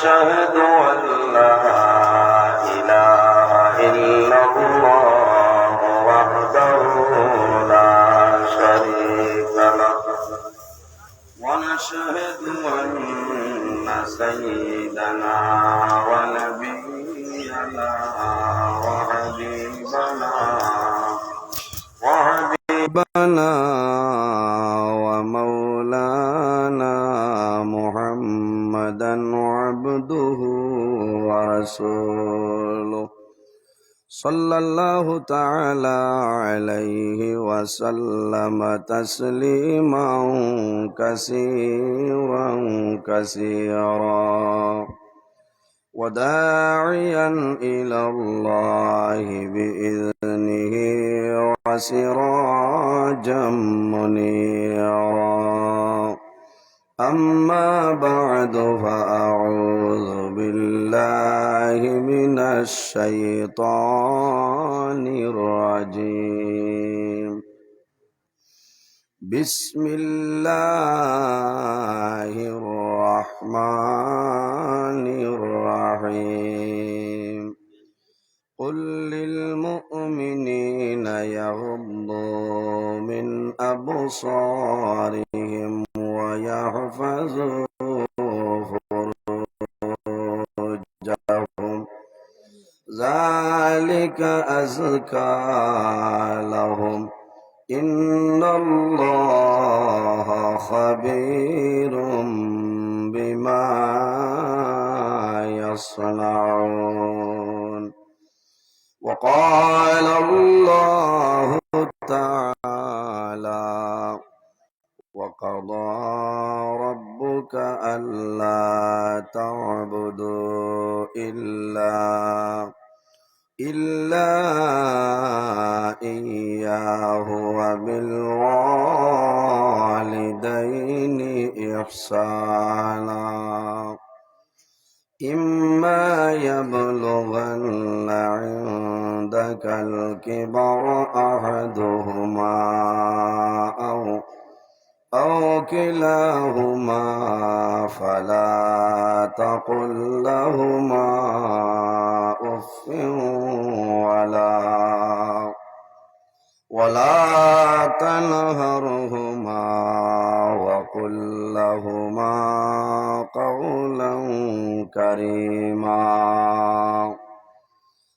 ونشهد أن لا إله إلا الله وحده لا شريك له ونشهد أن سيدنا ونبينا وحبيبنا ومولانا محمدا عبده ورسوله صلى الله تعالى عليه وسلم تسليما كثيرا كثيرا وداعيا إلى الله بإذنه وسراجا منيرا أما بعد فأعوذ بالله من الشيطان الرجيم بسم الله الرحمن الرحيم قل للمؤمنين يغضوا من أبصارهم ويحفظوا فروجهم ذلك أزكى لهم إن الله خبير بما يصنعون وقال الله تعالى وقضى ربك ألا تعبدوا إلا إياه وبالوالدين إحسانا إما يبلغن عندك الكبر أحدهما أو كلاهما فلا تقل لهما أف ولا تنهرهما وقل لهما قولا كريما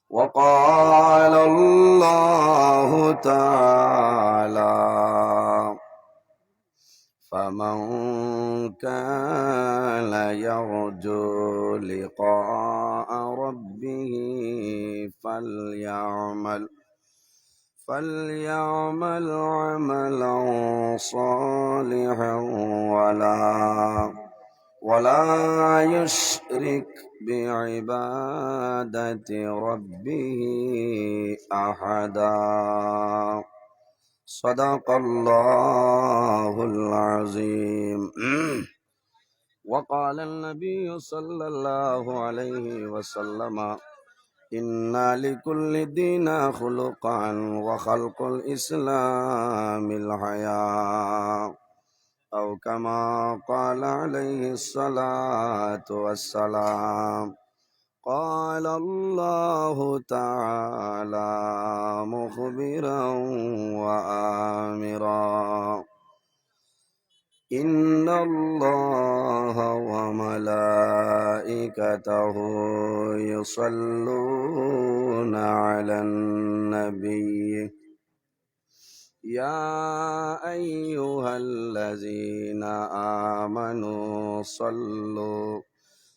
وقال الله تعالى فمن كان يرجو لقاء ربه فليعمل عملا صالحا ولا يشرك بعبادة ربه أحدا صدق الله العظيم وقال النبي صلى الله عليه وسلم إن لكل دين خلقا وخلق الإسلام الحياء أو كما قال عليه الصلاة والسلام قال الله تعالى مخبرا وآمرا إن الله وملائكته يصلون على النبي يا أيها الذين آمنوا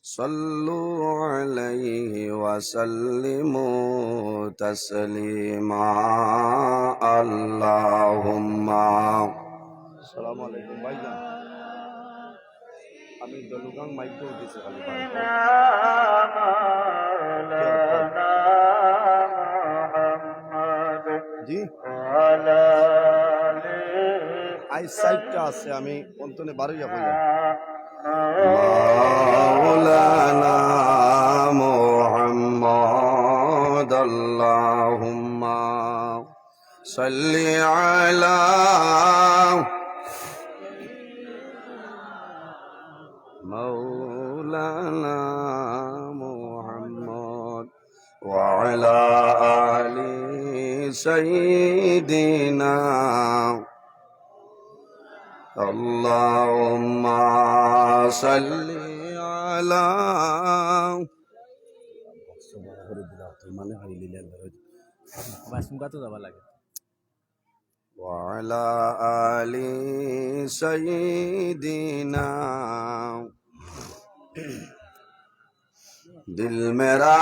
صلوا عليه وسلموا تسليما اللهم السلام عليكم ভাইজান আমি দলুগাং মাইকে উঠেছি খালি জি আই সাইটটা আছে আমি অন্তনে বাড়িয়া কইলাম মাওলানা মুহাম্মদ আল্লাহুম্মা সাল্লি আলা مولانا محمد وعلى آل سيدنا اللهم صل على وعلى آل سيدنا दिल मेरा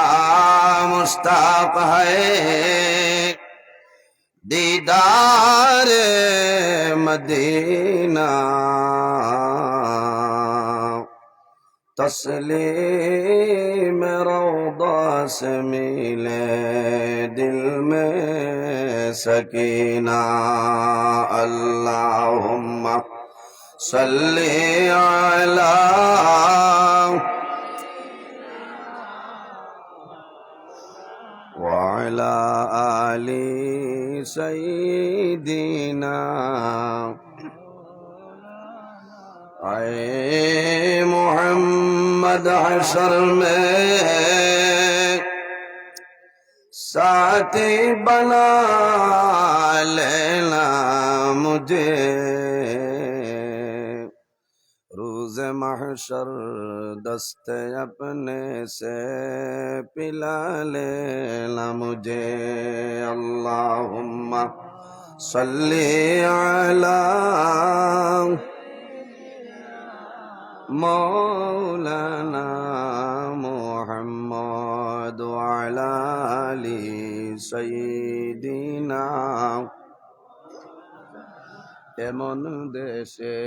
मुश्ताक है दीदार मदीना तस्लीम रौदा से मिले दिल में सकीना अल्लाहुम्मा सल्ली अला وعلى آل سيدنا اے محمد حشر میں ساتھی بنا لینا مجھے روز محشر دست اپنے سے پلا لینا مجھے اللہم صلی علی مولانا محمد وعلی آل سیدنا এমন দেশে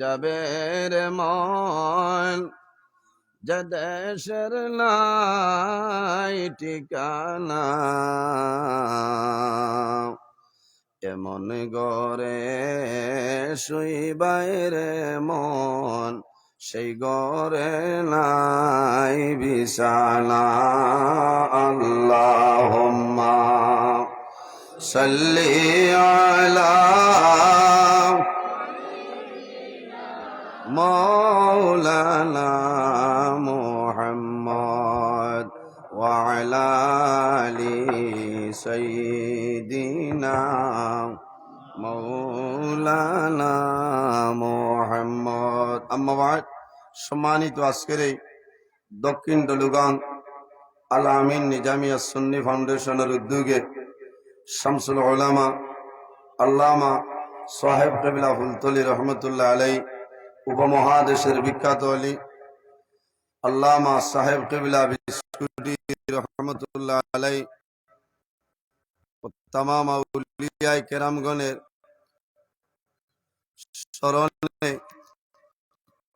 যাবে রে মন যে দেশের নাই ঠিকানা এমন ঘরে শুইবাই রে মন সেই ঘরে নাই বিছানা আল্লাহুম্মা সাল্লি আলা مولانا محمد وعلى آل سيدنا مولانا محمد أما بعد সম্মানিত আজকের এই দক্ষিণ ডলুগাং আল আমিন নিজামিয়া সুন্নি ফাউন্ডেশনের উদ্যোগে শামসুল উলামা আল্লামা সাহেব কবিলা ফুলতলি রহমতুল্লাহ আলাই উপমহাদেশের বিখ্যাত আলী আল্লামা সাহেব কবিলা বিস্কুটি রহমতুল্লাহ আলাই তামাম আউলিয়া কেরামগণের স্মরণে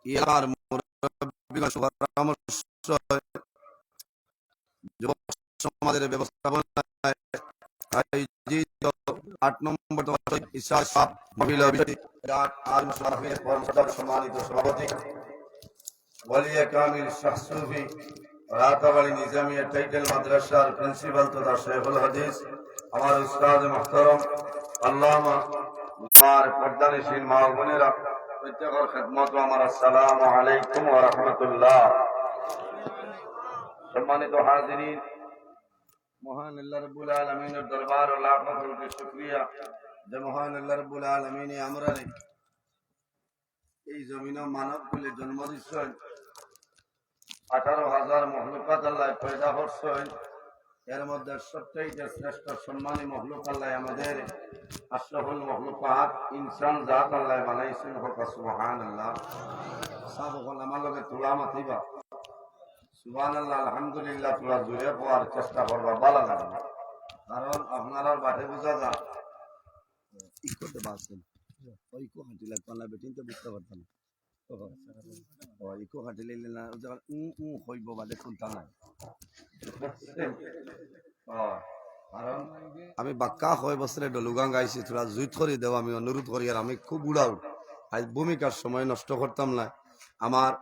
ইয়ার মুরব্বিগণ পরামর্শ যুবক সমাজের ব্যবস্থাপনায় আয়োজিত 8 নম্বর ইসা সাহেব মহিলা সম্মানিত সভাপতি ওয়ালিয়া কামিল শাহ সুফি রাতাবাড়ি নিজামিয়া টাইটেল মাদ্রাসার প্রিন্সিপাল তথা শেখুল হাদিস আমার উস্তাদ মুহতারাম আল্লামা আমার পর্দানিশীন মা বোনেরা প্রত্যেকের খিদমত আমার আসসালামু আলাইকুম ওয়া রাহমাতুল্লাহ। সম্মানিত হাজিরিন, মহান আল্লাহ রাব্বুল আলামিনের দরবার ও লাখ লাখ শুকরিয়া যে মহান আল্লাহ রাব্বুল আলামিন আমরারে এই জমিনে মানব কুলে জন্ম দিচ্ছেন। 18,000 মখলুকাত আল্লাহ পয়দা করছেন। এর মধ্যে সবচেয়ে শ্রেষ্ঠ সম্মানী মখলুক আল্লাহ আমাদের আশরাফুল মখলুকাত ইনসান জাত আল্লাহ বানাইছেন। হোক সুবহানাল্লাহ। সব বল আমার লগে তোলা মাতিবা সুবহানাল্লাহ আলহামদুলিল্লাহ তোলা জুড়ে পাওয়ার চেষ্টা করবা, ভালো লাগবে। কারণ আপনারা বাটে বুঝা যা ই করতে পারছেন ওই কো হাঁটি লাগতো না বেটিনতে বুঝতে পারতাম না ইকো হাঁটি লিলে না হইব বাদে শুনতাম না। কারণ আমি বাক্কা 6 বছরে ডলুগাং গাইছি, তোরা জুইত করে দেও আমি অনুরোধ করি। আর আমি খুব উড়াও আজ ভূমিকার সময় নষ্ট করতাম না। আমার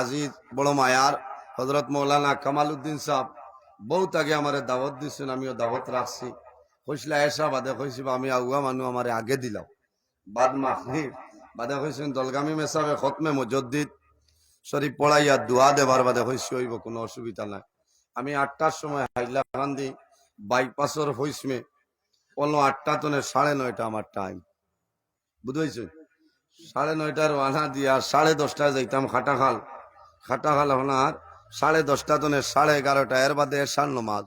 আজিজ বড় মায়ার হজরত মৌলানা কামাল উদ্দিন সাহেব বহুত আগে আমার দাওয়াত দিচ্ছেন, আমিও দাওয়াত রাখছি। কইসলা এসা বাদে কইছি আমি আগুয়া মানুষ আমার আগে দিলাম বাদ মাহি বাদে কইছেন দলগামী মেসাবে খতমে মুজদ্দিদ শরীফ পড়াইয়া দোয়া দেবার বাদে হইসি হইব, কোনো অসুবিধা নাই। আমি 8টার সময় হাইলাকান্দি বাইপাসর হইসমে পলো 8টা তনে 9:30 আমার টাইম, বুঝেছ? 9:30 রানা দিয়া 10:30 যাইতাম খাটাখাল। খাটাখাল আপনার 10:30 তনে 11:30, এর বাদে এশার নমাজ,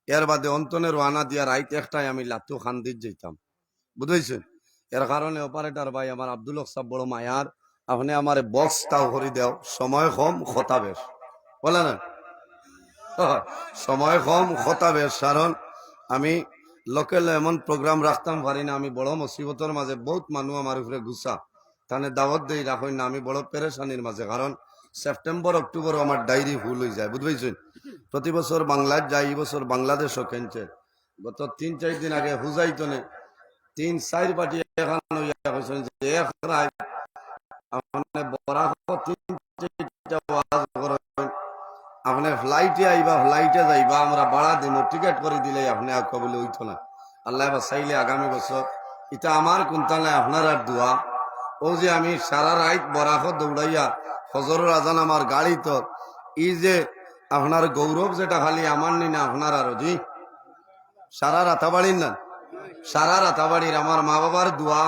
এর বাদে অন্তনের রানা দিয়া রাইত 1টায় আমি লাতু খান্দির যেতাম, বুঝেছেন? এর কারণে অপারেটর ভাই আমার আব্দুল হক সাহেব বড় মায়ার, আপনি আমার বক্সটাও করে দাও, সময় কম কথা বেশ, বলে না? সময় কম কথা বেশ, কারণ আমি লোকেল এমন প্রোগ্রাম রাখতাম পারি না। আমি বড় মুসিবতের মাঝে, বহুত মানুষ আমার উপরে গুসা তাহলে দাওয়াত দেই রাখই না, আমি বড় পেরেশানির মাঝে। কারণ সেপ্টেম্বর অক্টোবর আমার ডায়েরি ফুল হয়ে যায়, বুঝবেছেন? প্রতি বছর বাংলাদেশ যাই, এই বছর বাংলাদেশও কেনছে। গত 3-4 দিন আগে হুজাইতনে 3-4 পার্টি এখান যে আপনি ফ্লাইটে আইবা, ফ্লাইটে যাইবা, আমরা ভাড়া দিব, টিকিট করে দিলে আপনি আঁকা বলে হইতো না। আল্লাহ চাইলে আগামী বছর এটা আমার কোনটা নাই, আপনার আর দোয়া। ও যে আমি সারা রাত বরাফত দৌড়াইয়া ফজরের আজান আমার গাড়ি, তো এই যে আপনার গৌরব যেটা খালি আমার নি না, আপনার আরো জি সারা রাতাবাড়ির না, সারা রাতাবাড়ির আমার মা বাবার দোয়া,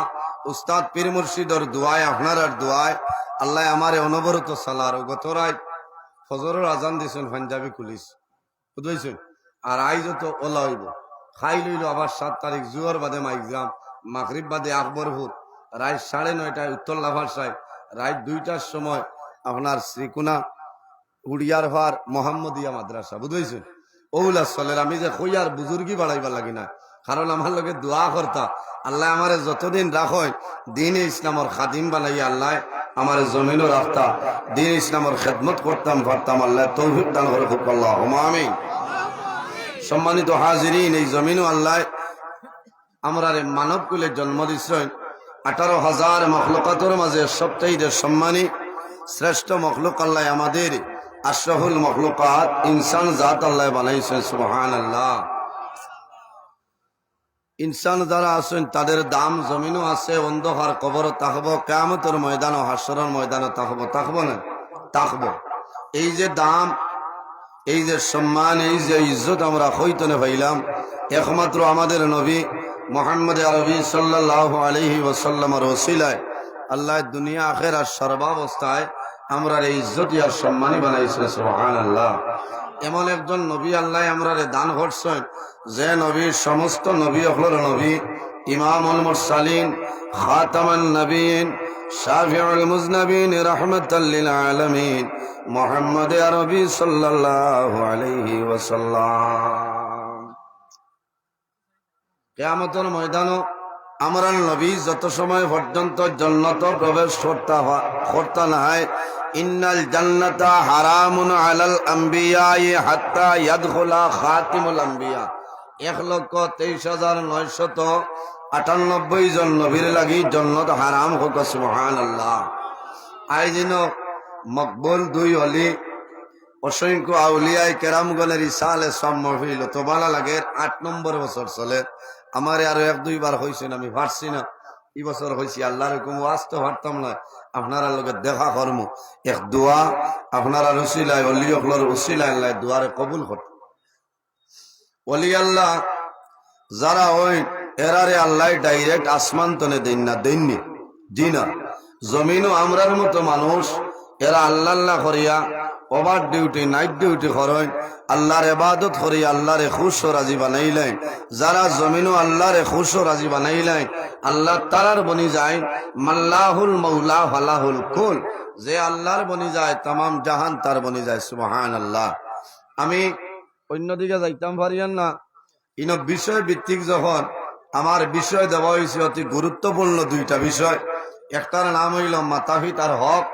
উস্তাদ পীর মুর্শিদর দোয়ায়, আপনার আর দোয়ায় আল্লাহ আমার অনবরত সালার। গত রাত ফজরের আজান দিয়েছেন পাঞ্জাবি পুলিশ, বুঝেছেন? আর আইজ তো ওলা হইব, খাই লইল আবার 7 তারিখ জুয়ার বাদে মাইগ্রাম, মাগরিব বাদে আকবরপুর, রাত 9:30 উত্তর লাভারসায়, রাত 2টার সময় আপনার শ্রীকুনা উড়িয়ার ভার মোহাম্মদিয়া মাদ্রাসা, বুঝেছেন? ওগুলা চলের। আমি যে কই আর বুজুর্গি বাড়াইবা লাগি না, কারণ আমার লোকে দোয়া করতা আল্লাহ আমারে যতদিন রাখয় দিন ইসলামর খাদিম বানাইয়া আল্লাহ আমার জমিনও রাখতা, দিন ইসলামর খেদমত করতাম পারতাম, আল্লাহ তৌফিক দান করে খুব আল্লাহ আমিন। সম্মানিত হাজিরিন, এই জমিনও আল্লাহ আমরা মানব কুলে জন্ম দিচ্ছেন। 18,000 মখলুকাতের মাঝে সবচাইতে সম্মানী শ্রেষ্ঠ মখলুক আল্লাহ আমাদের আশরাফুল মখলুকাত ইনসান জাত আল্লাহ বানাইছেন, সুবহানাল্লাহ। ইনসান যারা আছেন তাদের দাম জমিনও আছে, অন্ধকার কবর থাকবো, কিয়ামতের ময়দান ও হাসরের ময়দানে থাকবো না থাকবো। এই যে দাম, এই যে সম্মান, এই যে ইজ্জত আমরা হইতনে পাইলাম একমাত্র আমাদের নবী মুহাম্মদ আরবি সাল্লাল্লাহু আলাইহি ওয়াসাল্লামের ওসিলায়। আল্লাহ দুনিয়া আখিরাত সর্বাবস্থায় আমরা এই ইজ্জত আর সম্মানী বানাইছে, সুবহানাল্লাহ। এমন একজন নবী আল্লাহ আমরা দান করছেন, যে নবীর সমস্ত নবী হল নবী, ইমামুল মুরসালিন, খাতামান নবীন, শাফিউল মুজনবিন, রাহমাতাল লিল আলামিন, মুহাম্মদ আরবি সাল্লাল্লাহু আলাইহি ওয়াসাল্লাম। কিয়ামতের ময়দানে আমরা নবী যত সময় পর্যন্ত জান্নাতে প্রবেশ করতে না হয়, ইন্নাল জান্নাতা হারামুন আলাল আম্বিয়া হাত্তা ইয়াদখুলা খাতিমুল আম্বিয়া। 1,23,998 জন নবীর লাগি জান্নাত হারাম হোক, সুবহানাল্লাহ। আইদিন মকবুল 2 অলি অসংখ্য আউলিয়ায়ে কেরামগণের ইসালে সব মহফিল তো ভালো লাগে। 8 নম্বর বছর চলে, আমার আরো 1-2 বার হয়েছে, আমি পারছি না। এই বছর হয়েছি, আল্লাহর হুকুম আসতে পারতাম না, আপনারা লোকের দেখা কর্ম এক দোয়া আপনারা রসিলায় অলি অকলর রসিলায় আল্লাহ দোয়ারে কবুল কর। অলি আল্লাহ যারা ওই এরারে আল্লাহ ডাইরেক্ট আসমান তনে দেন না, দেননি দিনা জমিনও আমরার মতো মানুষ, এরা আল্লাহ আল্লাহ করিয়া ওভার ডিউটি নাইট ডিউটি করেন, আল্লাহর ইবাদত করিয়া আল্লাহরে খুশ ও রাজি বানাইলেন। যারা জমিনও আল্লাহরে খুশ ও রাজি বানাইলেন, আল্লাহ তারার বনি যায় মাল্লাহুল মাওলা ফালাহুল কুল, যে আল্লাহর বনি যায় তামাম জাহান তার বনি যায়, সুবহানাল্লাহ। আমি অন্যদিকে যাইতাম পারিয়ান না, ইনো বিষয় ভিত্তিক যখন আমার বিষয় দেওয়া হয়েছে অতি গুরুত্বপূর্ণ 2টা বিষয়। একটার নাম হইল মাতা-পিতার হক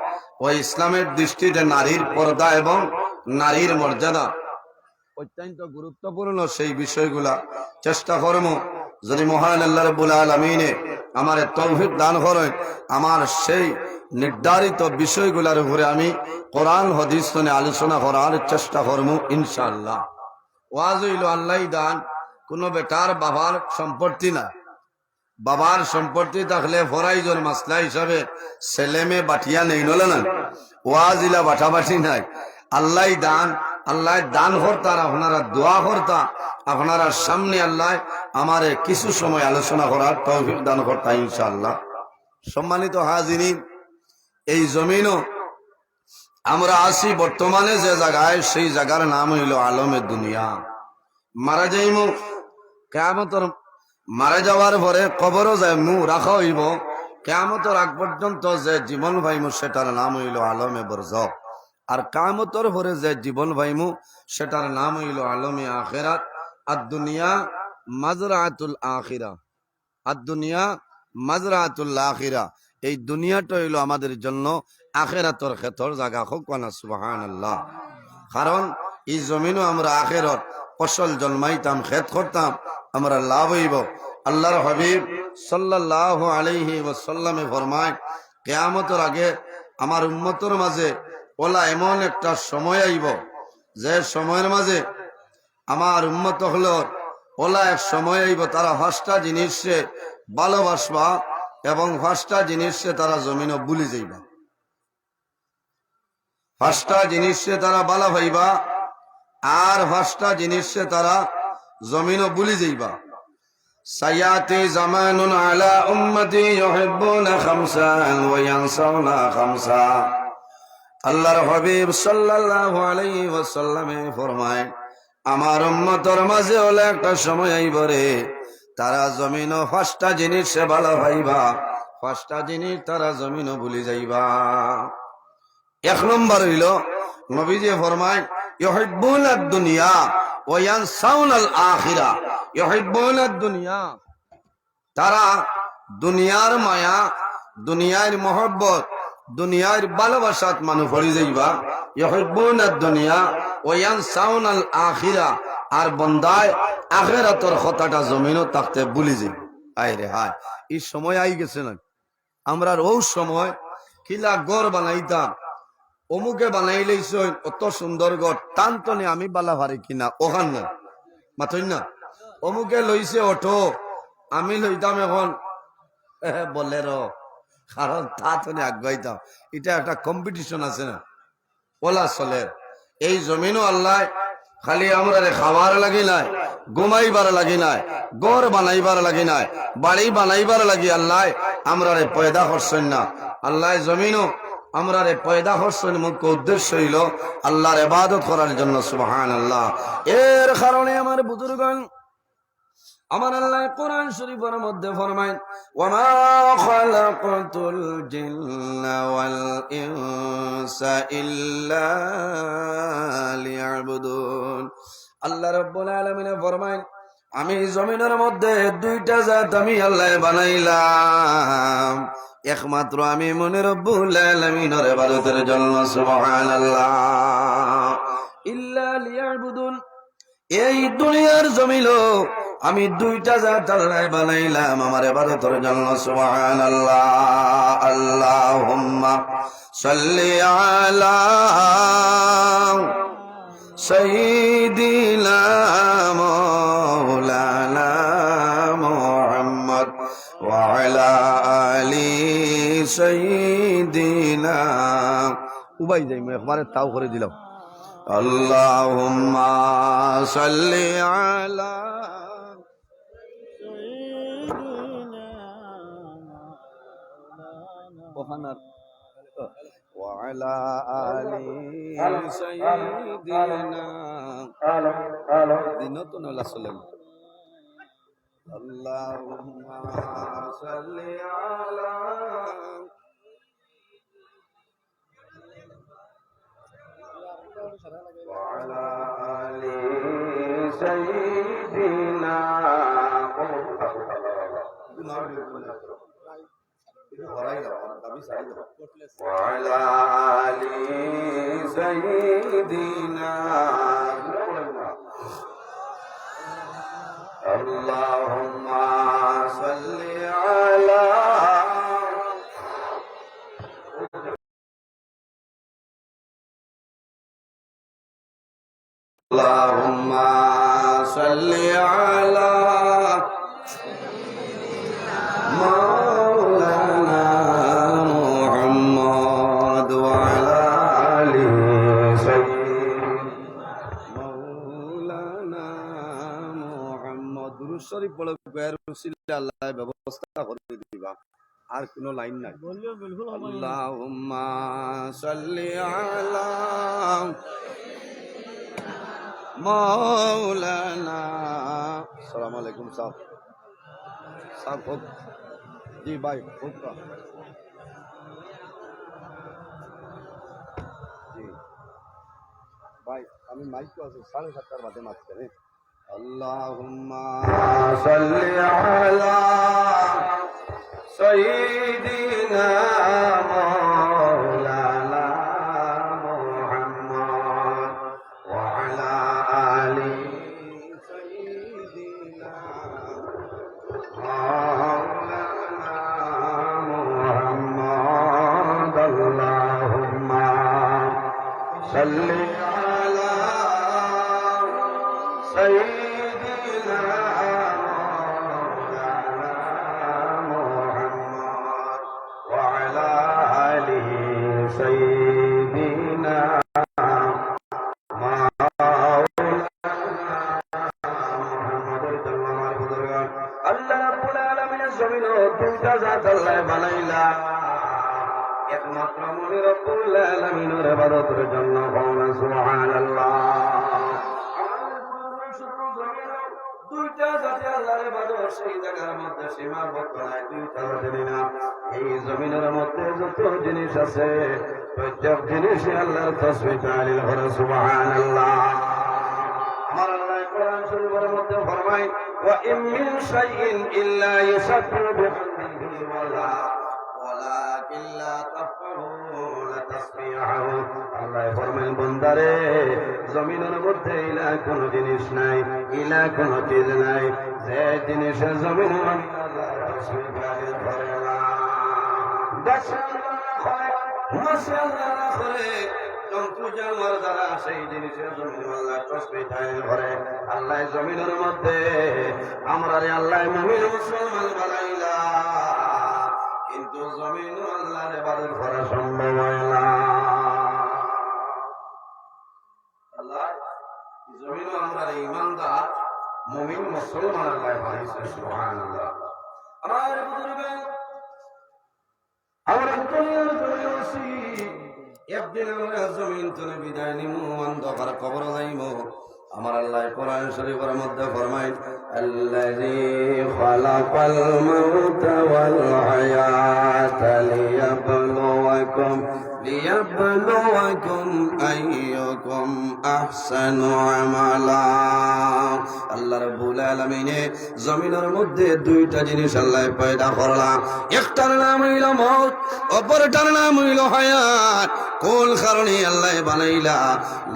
ও ইসলামের দৃষ্টিতে নারীর পর্দা এবং নারীর মর্যাদা, অত্যন্ত গুরুত্বপূর্ণ সেই বিষয়গুলা চেষ্টা করব। যদি মহান আল্লাহ রাব্বুল আলামিনে আমার তৌফিক দান করেন, আমার সেই নির্ধারিত বিষয়গুলোর উপরে আমি কোরআন হাদিস নিয়ে আলোচনা করার চেষ্টা করব ইনশাআল্লাহ। ওয়াজ হইল আল্লাহ দান, কোনো বেটার বাবার সম্পত্তি না। বাবার সম্পত্তি থাকলে ফরাইজর মাসলা হিসাবে ছেলে মেয়ে বাটিয়া নেই নলে না, ওয়াজিলা বাটাবাটি নাই। আল্লাহ দান, আল্লাহ দান করতার, আপনারা দোয়া করতা, আপনারা সামনে আল্লাহ আমারে কিছু সময় আলোচনা করার তৌফিক দান করতা ইনশাআল্লাহ। সম্মানিত হাজিরিন, এই জমিনও আমরা আছি বর্তমানে যে জায়গায়, সেই জায়গার নাম হইল আলমের দুনিয়া। মারা যাইমু, কিয়ামতের মারা যাওয়ার পরে কবরও যাইমু, রাখা হইব। কিয়ামতের আগ পর্যন্ত যে জীবন পাইমু সেটার নাম হইল আলমে বরজখ। আর কিয়ামতের পরে যে জীবন পাইমু সেটার নাম হইল আলমে আখিরাত। আর দুনিয়া মাজরাতুল আখিরা, আর দুনিয়া মাজরাতুল আখিরা। এই দুনিয়াটা হইল আমাদের জন্য আখিরাতের ক্ষেত্র জায়গা। হোক না সুবহানাল্লাহ। কারণ এই জমিনও আমরা আখিরাত ফসল জন্মাইতাম, ক্ষেত করতাম, আমরা লাভ হইব। আল্লাহর হাবিব সাল্লাল্লাহু আলাইহি ওয়াসাল্লামে ফরমায়, কিয়ামতের আগে আমার উম্মতের মাঝে ওলা এমন একটা সময় আইব, যে সময়ের মাঝে আমার উম্মত হলো ওলা এক সময় আইব, তারা 5টা জিনিসে ভালোবাসবা এবং 5টা জিনিসে তারা জমিনও ভুলে যাইবা। 5টা জিনিসে তারা ভালো ভাইবা, আর 5টা জিনিসে তারা জমিনও ভুলে যাইবা। সায়াতি জামানুন আলা উম্মতি ইউহিব্বুনা খামসান ওয়া ইয়ানসাউনা খামসা। আল্লাহর হাবিব সাল্লাল্লাহু আলাইহি ওয়াসাল্লামে ফরমায়, আমার উম্মতের মাঝে হলো একটা সময় আইব রে, তারা জমিনও 5টা জিনিসে ভালো ভাইবা, 5টা জিনিস তারা জমিনও ভুলে যাইবা। 1 নম্বর হইল নবীজি ফরমায়, ইউহিব্বুনাদ দুনিয়া ওয়া ইয়ানসাউনাল আখিরা। ইউহিব্বুনাদ দুনিয়া, তারা দুনিয়ার মায়া, দুনিয়ার মহব্বত, দুনিয়ার ভালোবাসাত মানুষ ভরে যাইবা। ইউহিব্বুনাদ দুনিয়া ওয়া ইয়ানসাউনাল আখিরা, আর বন্দায় আখিরাতের কথাটা জমিনও থাকতে ভুলে যাইবা। আয় রে হায়, এই সময় আই গেছে না। আমরা ও সময় কিলা গড় বানাইতাম, অমুকে বানাইলেইছ অত সুন্দর গড়, টানটনে আমি বালা ভারি কিনা ওখান না মাথই না। অমুকে লইছে অটো, আমি লইতাম এখন বলের, কারণ তা তনে আগাইতাম। এটা একটা কম্পিটিশন আছে না, ওলা চলে। এই জমিনও আল্লাহ খালি আমরা খাবার লাগি নাই, ঘুমাইবার লাগি নাই, গড় বানাইবার লাগি নাই, বাড়ি বানাইবার লাগি আল্লাহ আমরা পয়দা করছেন না। আল্লাহ জমিনও আমরা পয়দা করছেন, মুখ্য উদ্দেশ্য হইল আল্লাহর ইবাদত করার জন্য। সুবহানাল্লাহ। এর কারণে আমার বুজুর্গণ, আমার আল্লাহ কোরআন শরীফের মধ্যে ফরমায়, ওয়ামা খালাকাতুল জিন্না ওয়াল ইনসা ইল্লা লিয়াবুদুন। আল্লাহ রাব্বুল আলামিন ফরমায়, আমি জমিনের মধ্যে 2টা জাত আমি আল্লাহ বানাইলাম, একমাত্র আমি মনে রব্বুল আলামিনের ইবাদতের জন্য। সুবহানাল্লাহ। ইল্লা লিয়াবুদুন, এই দুনিয়ার জমিলো আমি 2টা জাত আল্লাহ বানাইলাম আমার ইবাদতের জন্য। সুবহানাল্লাহ। আল্লাহুম্মা সাল্লি আলা সাইয়্যিদিনা মাওলানা মুহাম্মদ ওয়া আলা আলি সাইয়্যিদিনা। উবাই যাই মই একবারে তাও করে দিলাম। আল্লাহুম্মা সাল্লি আলা وعلى آل سيدنا دينتنا لسلم. اللهم صل على وعلى آل سيدنا وعلى آل سيدنا اللهم صل على اللهم صل على مولانا محمد وعلى শরীফ বড় গয়ের উসিলা আল্লাহ ব্যবস্থা করে দিবা আর কোনো লাইন নাই আল্লাহুম্মা সাল্লি আলা মাওলানা আসসালামু আলাইকুম সাহেব সাহেব খুব জি ভাই খুব জি ভাই আমি মাইক আছে 7:30 বাজে মাঝখানে আল্লাহুম্মা সাল্লি আলা সাইয়্যিদিনা মাওলানা মুহাম্মদ ওয়া আলা আলি সাইয়্যিদিনা মাওলানা মুহাম্মদ আল্লাহুম্মা সাল্লি আলা সাইয়্যিদিনা سيدنا আল্লাহ রাব্বুল আলামিনের জমিন দুইটা জাত আল্লাহ বানাইলা একমাত্র মনে রব্বুল আলামিনের ইবাদতের জন্য বলা সুবহানাল্লাহ দুইটা জাতি আল্লাহর ইবাদত সেই জায়গার মধ্যে সীমাবদ্ধ নাই দুইটা জাতি না এই জমিনের মধ্যে যত জিনিস আছে প্রত্যেক জিনিসই আল্লাহর তাসবিহ তাহলিল করে সুবহানাল্লাহ আমার আল্লাহ কোরআন শরীফের মধ্যে ফরমায় ওয়া ইম মিন শাইইন ইল্লা ইউসাব্বিহু বিহামদিহি ওয়ালাকিন লা তাফকাহুনা তাসবিহাহু আল্লাহ ফরমায় বান্দারে জমিনের মধ্যে ইলা কোন জিনিস নাই ইলা কোন চিজ নাই যে জিনিসের জমিন আল্লাহ তাসবিহ তাহলিল করে না আল্লাহ জমিনের মধ্যে আমরা আল্লাহ মুমিন মুসলমান বানাইলা কিন্তু জমিন আল্লাহর ইবাদত করা সম্ভব হয় না আল্লাহ জমিন আমরা ঈমানদার মুমিন মুসলমান আল্লাহ বানাইছে সুবহানাল্লাহ আমার বুজুর্গ আমরা দুনিয়ার জমিনে আছি একদিন আমরা জমিন থেকে বিদায় নিমু অন্ধকার কবর যাইমু আমার আল্লাহ কোরআন শরীফের মধ্যে ফরমায় আল্লাযী খালাকাল মাউতা ওয়াল হায়াতা লিয়াবলুয়াকুম আইয়ুকুম আহসানু আমালা আল্লাহ রাব্বুল আলামিন জমিনের মধ্যে দুইটা জিনিস আল্লাহ পয়দা করলা একটার নাম হইল মউত অপরটার নাম হইল হায়াত কোন কারণে আল্লাহ বানাইলা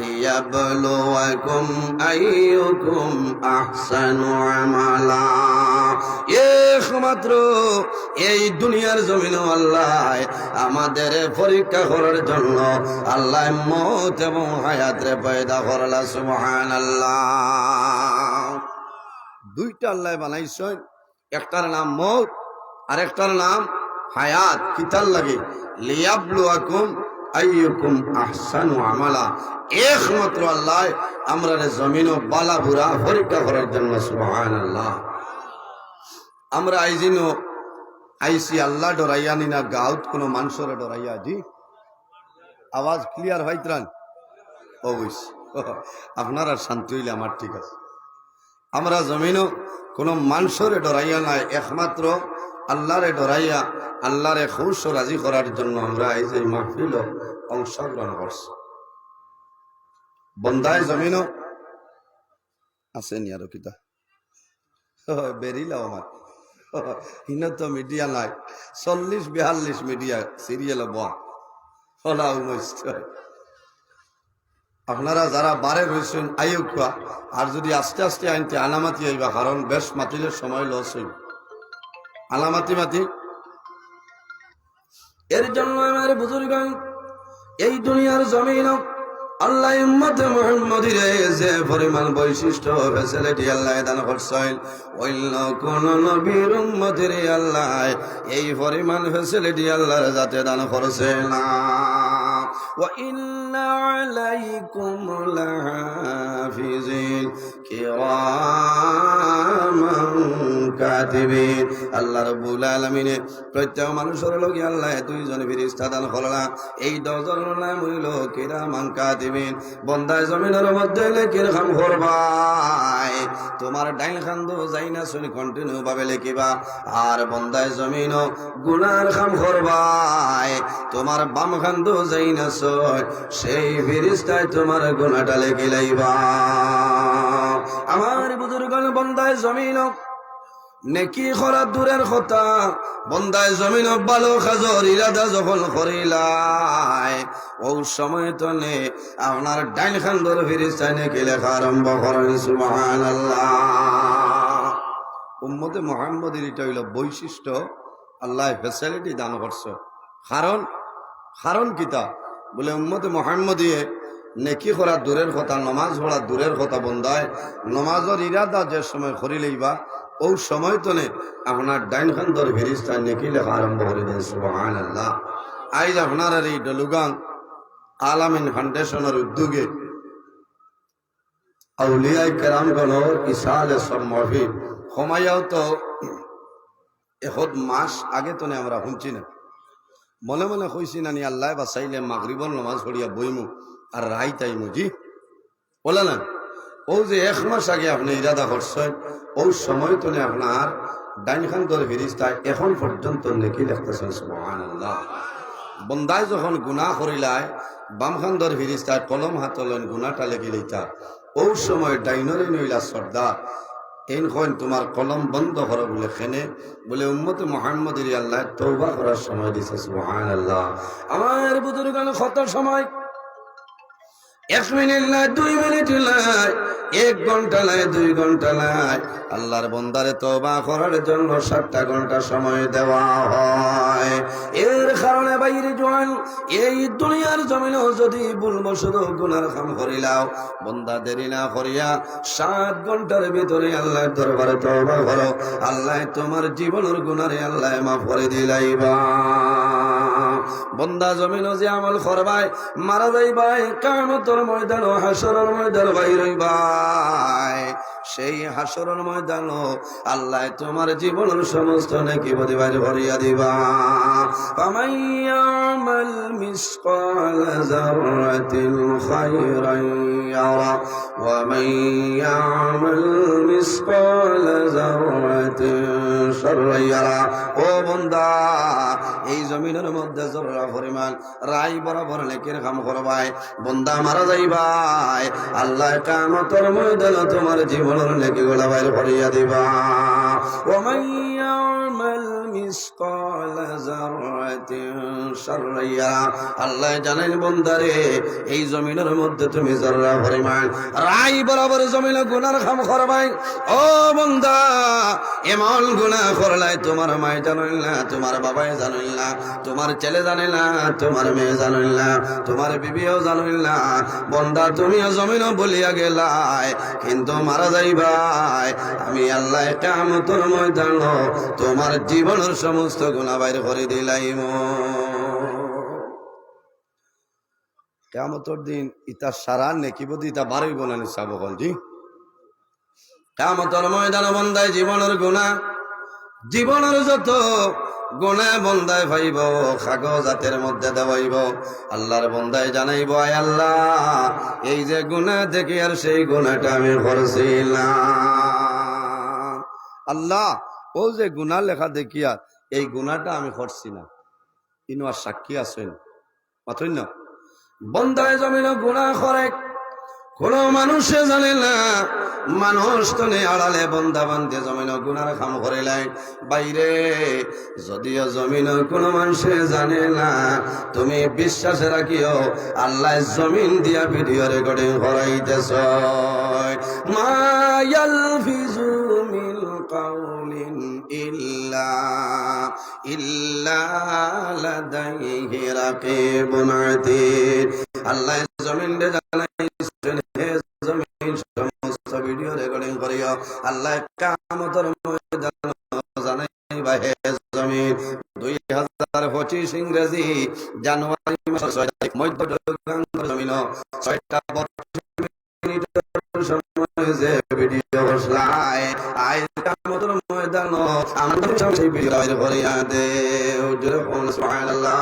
লিয়াবলুয়াকুম আইয়ুকুম আহসানু আমালা একমাত্র এই দুনিয়ার জমিনে আল্লাহ আমাদের পরীক্ষা করার জন্য আল্লাহ মউত এবং হায়াতরে পয়দা করলা সুবহানাল্লাহ দুইটা আল্লাহ বানাইছেন একটার নাম মউত আর একটার নাম হায়াত কিতার লাগে লিয়াবলুয়াকুম আইয়ুকুম আহসানু আমালা একমাত্র আল্লাহ আমরা জমিন ও বালা বুরা পরীক্ষা করার জন্য সুবহানাল্লাহ আমরা আইজিনো আইসি আল্লাহ ডরাইয়া নি না গাউত কোনো মানুষের ডরাইয়া জি আওয়াজ ক্লিয়ার হইত্রান অবশ্য আপনারা শান্তি হইলে আমার ঠিক আছে আমরা জমিনও কোনো মানুষের ডরাইয়া নাই একমাত্র আল্লাহরে ডরাইয়া আল্লাহরে খুশ ও রাজি করার জন্য আমরা এই যে মাহফিল অংশগ্রহণ করছি বন্দায় জমিনও আসেনি আরো কিতা বেরিলাও আমার হিন তো মিডিয়া নাই 40-42 মিডিয়া সিরিয়াল বলা আপনারা যারা বারে রয়েছেন আইয়ুকা আর যদি আস্তে আস্তে আইনতে আলামাতি আইবা কারণ বেশ মাতিলের সময় লস হইব আলামাতি মাতি এর জন্য আমার বুজুর্গ এই দুনিয়ার জমিন আল্লাহ উম্মত মুহাম্মাদির যে পরিমাণ বৈশিষ্ট্য ফ্যাসিলিটি আল্লাহ দান করছেন অন্য কোন নবীর উম্মতের আল্লাহ এই পরিমাণ ফ্যাসিলিটি আল্লাহর যাতে দান করছে না ওয়া ইন্না আলাইকুম লাহাফিজিন কিরামান কাতিবিন। আল্লাহ রাব্বুল আলামিনে প্রত্যেক মানুষের লগে আল্লাহ দুইজন ফেরেশতা দান করলা। এই 10 জনের নাম হইল কিরামান কাতিবিন। বন্দায় জমিনের মধ্যে লেখির কাম করবাই, তোমার ডাইন খান্দো যাই না শুনি কন্টিনিউ ভাবে লেখিবা। আর বন্দায় জমিন গুনার কাম করবাই, তোমার বাম খান্দো যাই না সেই ফেরেশতায় তোমার গুনাহটা লেখি লাইবা। আমার বুজুর্গণ বন্দায় জমিন নেকি করা দূরের কথা, বন্দায় জমিন ভালো কাজর ইরাদা যখন করিলাই ও সময় তো নে আপনার ডাইন খান্দর ফেরেশতায় নেকি লেখা আরম্ভ করেন। সুবহানাল্লাহ। উম্মতে মুহাম্মদের এটা হইল বৈশিষ্ট্য, আল্লাহ ফ্যাসিলিটি দান করছে। কারণ কিতা বলে উম্মতে মুহাম্মদিয়ে নেকি করা দূরের কথা, নমাজ পড়া দূরের কথা, বন্দায় নমাজের ইরাদা যে সময় করি লইবা ও সময় তো নে আপনার ডাইন খান্দর ফেরেশতায় নেকি লেখা আরম্ভ করে দেন। সুবহানাল্লাহ। আইজ আপনার এই ডলুগান আলামিন ফাউন্ডেশনের উদ্যোগে আউলিয়া কেরামগণর ইসালে সব মহফিল সময়ও তো এখন মাস আগে তো আমরা শুনছি না, মনে মনে কইছি না নি আল্লাহ বাসাইলে মাগরিবর নামাজ পড়িয়া বইমু আর রাই তাইমু। জি বলে না, ও যে 1 মাস আগে আপনি ইরাদা করছেন ও সময় তো আপনার ডাইন খান্দর ফেরেশতায় এখন পর্যন্ত নেকি লিখতেছেন। সুবহানাল্লাহ। বন্দায় যখন গুনাহ করিলায় বাম খান্দর ফেরেশতায় কলম হাতলেন গুনাহটা লেগে লইতা ও সময় ডাইনরে নইলা সর্দার এখন তোমার কলম বন্ধ করো বলে খেনে বলে উম্মতে মুহাম্মদের আল্লাহ তওবা করার সময় দিছে। সুবহানাল্লাহ। আমার বুজুর্গান কত সময় 1 মিনিট নাই, 2 মিনিট নাই, 1 ঘন্টা নাই, 2 ঘন্টা নাই, আল্লাহর বন্দারে তওবা করার জন্য 7টা ঘন্টা সময় দেওয়া হয়। এর কারণে বাইরে জোয়ান এই দুনিয়ার জমিনেও যদি ভুলবশত গুনার কাম করিলাও বন্দা দেরি না করিয়া 7 ঘন্টার ভিতরে আল্লাহর দরবারে তওবা করো, আল্লাহ তোমার জীবনের গুনারে আল্লাহ মাফ করে দিলাইবা। বন্দা জমিন যে আমল করবাই মারা যাইবাই কিয়ামতের ময়দান ও হাসরের ময়দান বাইর হইবাই, সেই হাসরের ময়দান আল্লাহ তোমার জীবনের সমস্ত নেকি বদি বাইরে ভরিয়া দিবা। ফামান ইয়ামাল মিসকাল যাররাতিন খায়রান ইয়ারা ওয়া মান ইয়ামাল মিসকাল যাররাতিন শাররান ইয়ারা। ও বান্দা এই জমিনের মধ্যে জররা পরিমাণ রাই বরাবর নেকির কাম করবাই, বন্দা মারা যাইবাই আল্লাহ কিয়ামতের ময়দানে তোমার জীবনের নেকিগুলো বাইরে ভরিয়া দিবা। ওয়া মান ইয়ামাল মিসকাল যাররাতিন শাররান ইয়ারা। আল্লাহ জানেন বন্দারে এই জমিনের মধ্যে তুমি জররা পরিমাণ রাই বরাবর জমিনে গুনার কাম করবাই, ও বন্দা এমন গুনাহ করলাই তোমার মাই জানেন না, তোমার বাবাই জানেন না, তোমার ছেলে জানে না, তোমার মেয়ে জানেন না, তোমার বিবিও জানেন না, বন্দা তুমিও জমিনও বলিয়া গেলাই কিন্তু মারা যাইবাই আমি আল্লাহ কিয়ামতের ময়দান তোমার জীবনের সমস্ত গুনাহ বাইর করে দিলাইম। কিয়ামতের দিন ইতা সারা নেকি বদি ইতা বারই গুনাহ নিসাব হল। জি কিয়ামতের ময়দান বন্দায় জীবনের গুনাহ, জীবনের যত গুনাহ বন্দায় পাইব কাগজ হাতের মধ্যে দেওয়াইব, আল্লাহর বন্দায় জানাইব আয় আল্লাহ এই যে গুনাহ দেখি আর সেই গুনাহটা আমি করছিলাম, আল্লাহ ও যে গুনাহ লেখা দেখিয়া এই গুনাহটা আমি করছি না, ইনো আর সাক্ষী আছেন মাথুই না। বন্দায় জমিনে গুনাহ করে কোন মানুষে জানে না, মানুষ তো নেই আড়ালে বন্দা বান্ধে জমিন গুনার কাম করিলাই বাইরে যদিও জমিন কোন মানুষে জানে না, তুমি বিশ্বাসে রাখিও আল্লাহ জমিন দিয়া ভিডিও রেকর্ডিং করাইতেছ। মা ইয়ালফিজু মিন কাউলিন ইল্লা লাদাইহি রাকিবুন আতীদ। আল্লাহ জমিন দে জানাইছেন হে জমিন সমস্ত ভিডিও রেকর্ডিং করিও, আল্লাহ কিয়ামতের ময়দানে জানাইবা হে জমিন 2025 ইংরেজি জানুয়ারি মাসের 6 তারিখ মধ্য জমিন 6টা 32 মিনিটের সময় যে ভিডিও বসলাই আজ আমার সেই বিজয়ের করিয়া দে সুবহানাল্লাহ।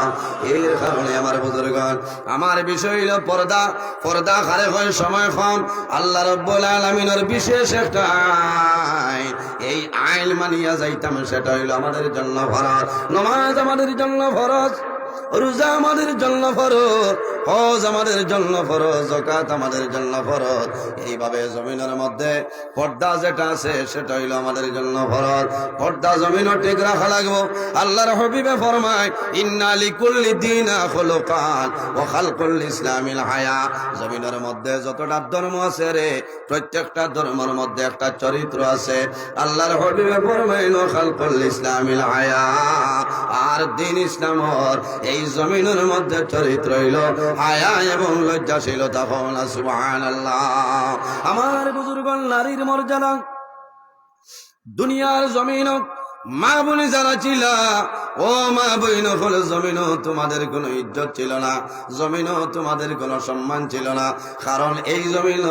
এর কারণে আমার বুজুর্গণ, আমার বিষয় হইল পর্দা। পর্দা কারে হয় সময় কম, আল্লাহ রাব্বুল আলামিনের বিশেষ একটা আইন, এই আইন মানিয়া যাইতাম, সেটা হইল আমাদের জন্য ফরজ। নামাজ আমাদের জন্য ফরজ, রোজা আমাদের জন্য ফরজ, হজ আমাদের জন্য ফরজ, যাকাত আমাদের জন্য ফরজ। এইভাবে জমিনের মধ্যে পর্দা যেটা আছে সেটা হইল আমাদের জন্য ফরজ। পর্দা জমিনও ঠিক রাখা লাগবো। আল্লাহর হাবিবে ফরমায়, ইন্না লিকুল্লি দীনা খুলুকান ওয়া খালকুল ইসলামিল হায়া। জমিনের মধ্যে যতটা ধর্ম আছে রে, প্রত্যেকটা ধর্মের মধ্যে একটা চরিত্র আছে। আল্লাহর হাবিবে ফরমাইল খালকুল ইসলামিল হায়া, আর দ্বীন ইসলামর এই জমিনের মধ্যে চরিত্র হইল হায়া এবং লজ্জাশীলতা। সুবহানাল্লাহ। আমার বুজুর্গণ, নারীর মর্যাদা দুনিয়ার জমিন, মা বোনে যারা ছিল, ও মা বইন হল, জমিনও তোমাদের কোনো ইজ্জত ছিল না, জমিনও তোমাদের কোনো সম্মান ছিল না। কারণ এই জমিন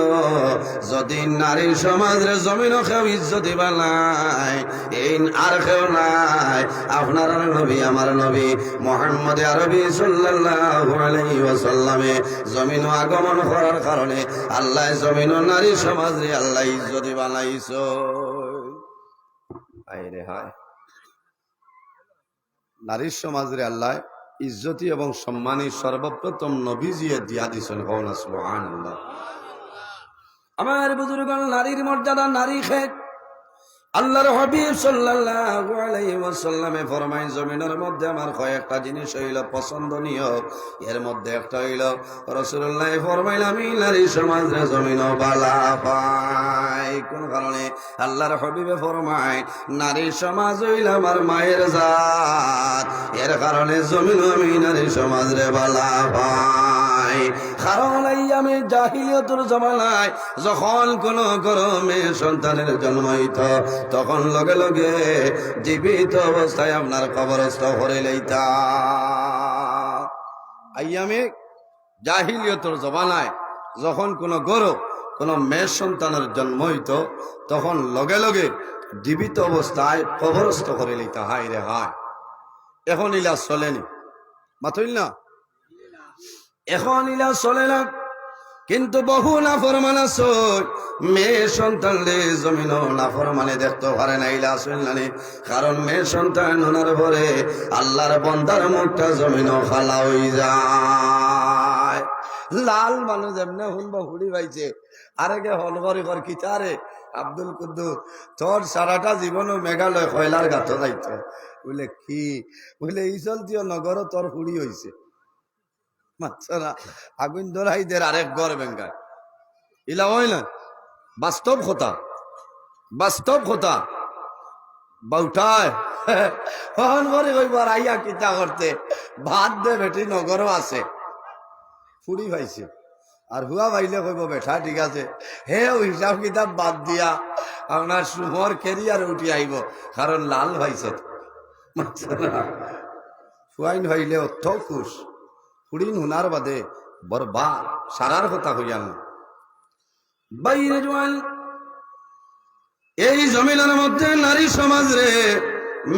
যদি নারীর সমাজের জমিনও কেউ ইজ্জত দিবা নাই, এই আর কেউ নাই। আপনার নবী, আমার নবী মুহাম্মদ আরবি সাল্লাল্লাহু আলাইহি ওয়াসাল্লামে জমিন আগমন করার কারণে আল্লাহ জমিন ও নারী সমাজে আল্লাহ ইজ্জত বানাইছো। আইরে হায়, নারীর সমাজে আল্লাহ ইজ্জতি এবং সম্মানী সর্বপ্রথম নবীজিয়ে দিয়া দিছেন। সুবহানাল্লাহ। আমার বুজুর্গণ, নারীর মর্যাদা, নারী খেত আল্লাহর হাবিব সাল্লাল্লাহু আলাইহি ওয়াসাল্লামে ফরমায়, জমিনের মধ্যে আমার কয়েকটা জিনিস হইল পছন্দনীয়। এর মধ্যে একটা হইল, রাসূলুল্লাহ ফরমাইল, আমি নারী সমাজে জমিন বালা পাই। কোন কারণে? আল্লাহর হাবিবে ফরমায়, নারী সমাজ হইল আমার মায়ের জাত, এর কারণে জমিন আমি নারী সমাজে বালা পাই। কারণ এই আমি জাহিলিয়াতুর জামানায় যখন কোন গরমে সন্তানের জন্ম হইত, তখন লগে লগে জীবিত অবস্থায় আপনার কবরস্থ করে লইতা। আইয়ামে জাহিলিয়াতুর জামানায় যখন কোন গরু, কোন মেয়ে সন্তানের জন্ম হইত, তখন লগে লগে জীবিত অবস্থায় কবরস্থ করে লইতা। হায় রে হায়, এখন ইলা চলেনি, মাথইল না, এখন ইলা চলে না। কিন্তু বহু নাফরমান আছে, মেয়ে সন্তান রে জমিন নাফরমানে দেখতে পারে না, ইলা শুনলানি। কারণ মেয়ে সন্তান ওনার পরে আল্লাহর বন্দার মুখটা জমিন খালা হয়ে যায়। লাল মানুষ এমনি শুনবা হুড়ি পাইছে, আরেকে হল করে কর কি তারে আব্দুল কুদ্দুস, তোর সারাটা জীবনও মেঘালয় কয়লার গাঁথ যাইতো। বলে কি? বলে এই চলতিও নগর তোর হুড়ি হয়েছে। মাচ্ছারা আগুন ধরাই দের আরেক গড় বেঙ্গায়, ইলা হয় না। বাস্তব কথা, বাস্তব কথা বাউটায় হন করে কইবার আইয়া কিতা করতে, ভাত দে বেটি নগরও আছে, ফুড়ি পাইছে। আর হুয়া পাইলে কইব বেঠা ঠিক আছে, হে ও হিসাব কিতাব বাদ দিয়া আপনার সুমর কেরিয়ার উঠি আইব, কারণ লাল ভাইছে। ফুয়াইন হইলে অর্থ খুশ, ফুড়িন হুনার বাদে বরবাদ সারার কথা হইয়ান। বাইরে জোয়ান, এই জমিনের মধ্যে নারী সমাজ রে,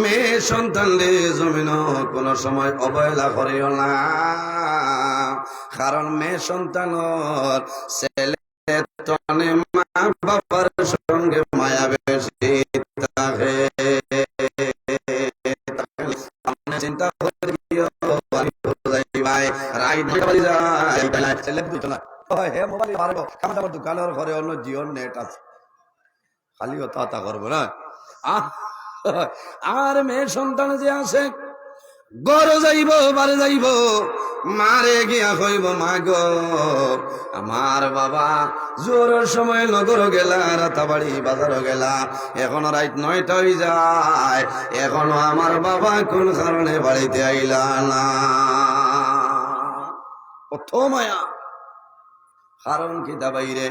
মেয়ে সন্তান রে জমিন কোন সময় অবহেলা করিও না। কারণ মেয়ে সন্তানর ছেলে তনে মা বাবার সঙ্গে মায়া বেশি থাকে। চিন্তা করিও দোকানের ঘরে অন্য জিওর নেট আছে, খালি তা করবো না। আর মেয়ের সন্তান যে আছে, গড় যাইব বারে যাইব, মারে গিয়া কইব, মা গো আমার বাবা জোরের সময় নগর গেলা, রাতাবাড়ি বাজারও গেলা, এখনো রাত 9টা হয়ে যায়, এখনো আমার বাবা কোন কারণে বাড়িতে আইলা না। কত মায়া। কারণ কি তা বাইরে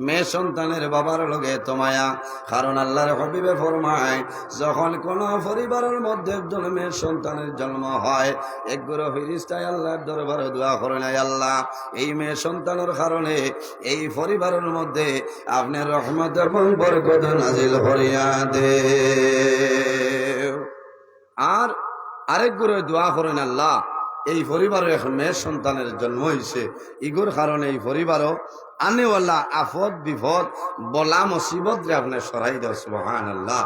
মেয়ে সন্তানের বাবার লগে এত মায়া। কারণ আল্লাহর হাবিবে ফরমায়, যখন কোন পরিবারের মধ্যে একজন মেয়ে সন্তানের জন্ম হয়, একগুলো ফেরেশতায় আল্লাহর দরবারে দোয়া করে নাই, আল্লাহ এই মেয়ে সন্তানের কারণে এই পরিবারের মধ্যে আপনি রহমত এবং বরকত নাজিল করিয়া দে। আর আরেক গুরু দোয়া করেন, আল্লাহ এই পরিবারও এখন মেয়ের সন্তানের জন্ম হয়েছে, ইগুর কারণে এই পরিবারও আনেওয়ালা আফত বিপদ বলা মুসিবত রে আপনি সরাই দেও সুবহানাল্লাহ।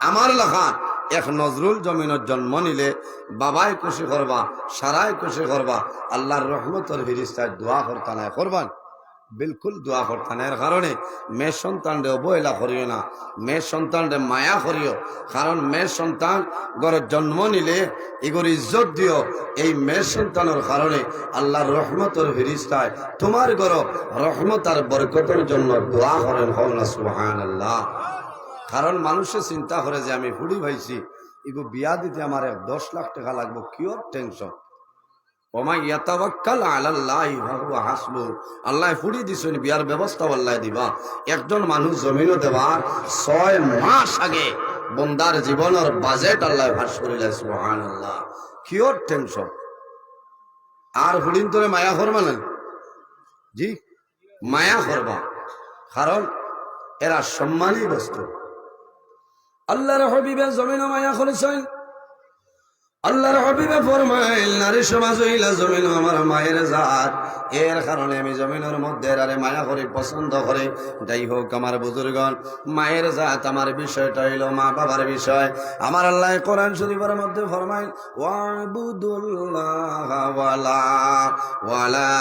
আমার লাখান এক নজরুল জমিনের জন্ম নিলে বাবাই খুশি করবা, সারাই খুশি করবা, আল্লাহর রহমতের ফিরিস্তায় দোয়া করতা না করবান, বিলকুল দোয়া করতা না। এর কারণে মেয়ের সন্তানরে অবহেলা করিও না, মেয়ের সন্তানরে মায়া করিও, কারণ মেয়ের সন্তান ঘরের জন্ম নিলে এগুর ইজ্জত দিও। এই মেয়ের সন্তানের কারণে আল্লাহর রহমতের ফিরিস্তায় তোমার ঘর রহমত আর বরকতের জন্য দোয়া করেন, হও না সুবহানাল্লাহ। কারণ মানুষে চিন্তা করে যে আমি ফুড়ি ভাইছি, এগো বিয়া দিতে আমার 10 লাখ টাকা লাগবো, কিওর টেনশন। ওমা ইয়াতাওয়াক্কাল আলাল্লাহি ফাহুয়া হাসবু, আল্লাহ ফুড়ি দিছেন, বিয়ার ব্যবস্থা আল্লাহ দিবা। একজন মানুষ জমিনও দেবার 6 মাস আগে বন্দার জীবনের বাজেট আল্লাহ ভাস করিলে সুবহানাল্লাহ। Cure tension. আর হুড়িন তোরে মায়া করবা না, জি মায়া করবা, কারণ এরা সম্মানী বস্তু। আল্লাহর হাবিবে জমিন মায়া করেছেন, আল্লাহর হাবিবে ফরমাইল নারী সমাজ হইলা জমিন আমার মায়ের জাত, এর কারণে আমি জমিনের মধ্যে আরে মায়া করি, পছন্দ করে। যাই হোক আমার বুজুর্গণ, মায়ের জাত আমার বিষয়টা হইল মা বাবার বিষয়। আমার আল্লাহ কোরআন শরীফের মধ্যে ফরমাইল ওয়াবুদুল্লাহ ওয়ালা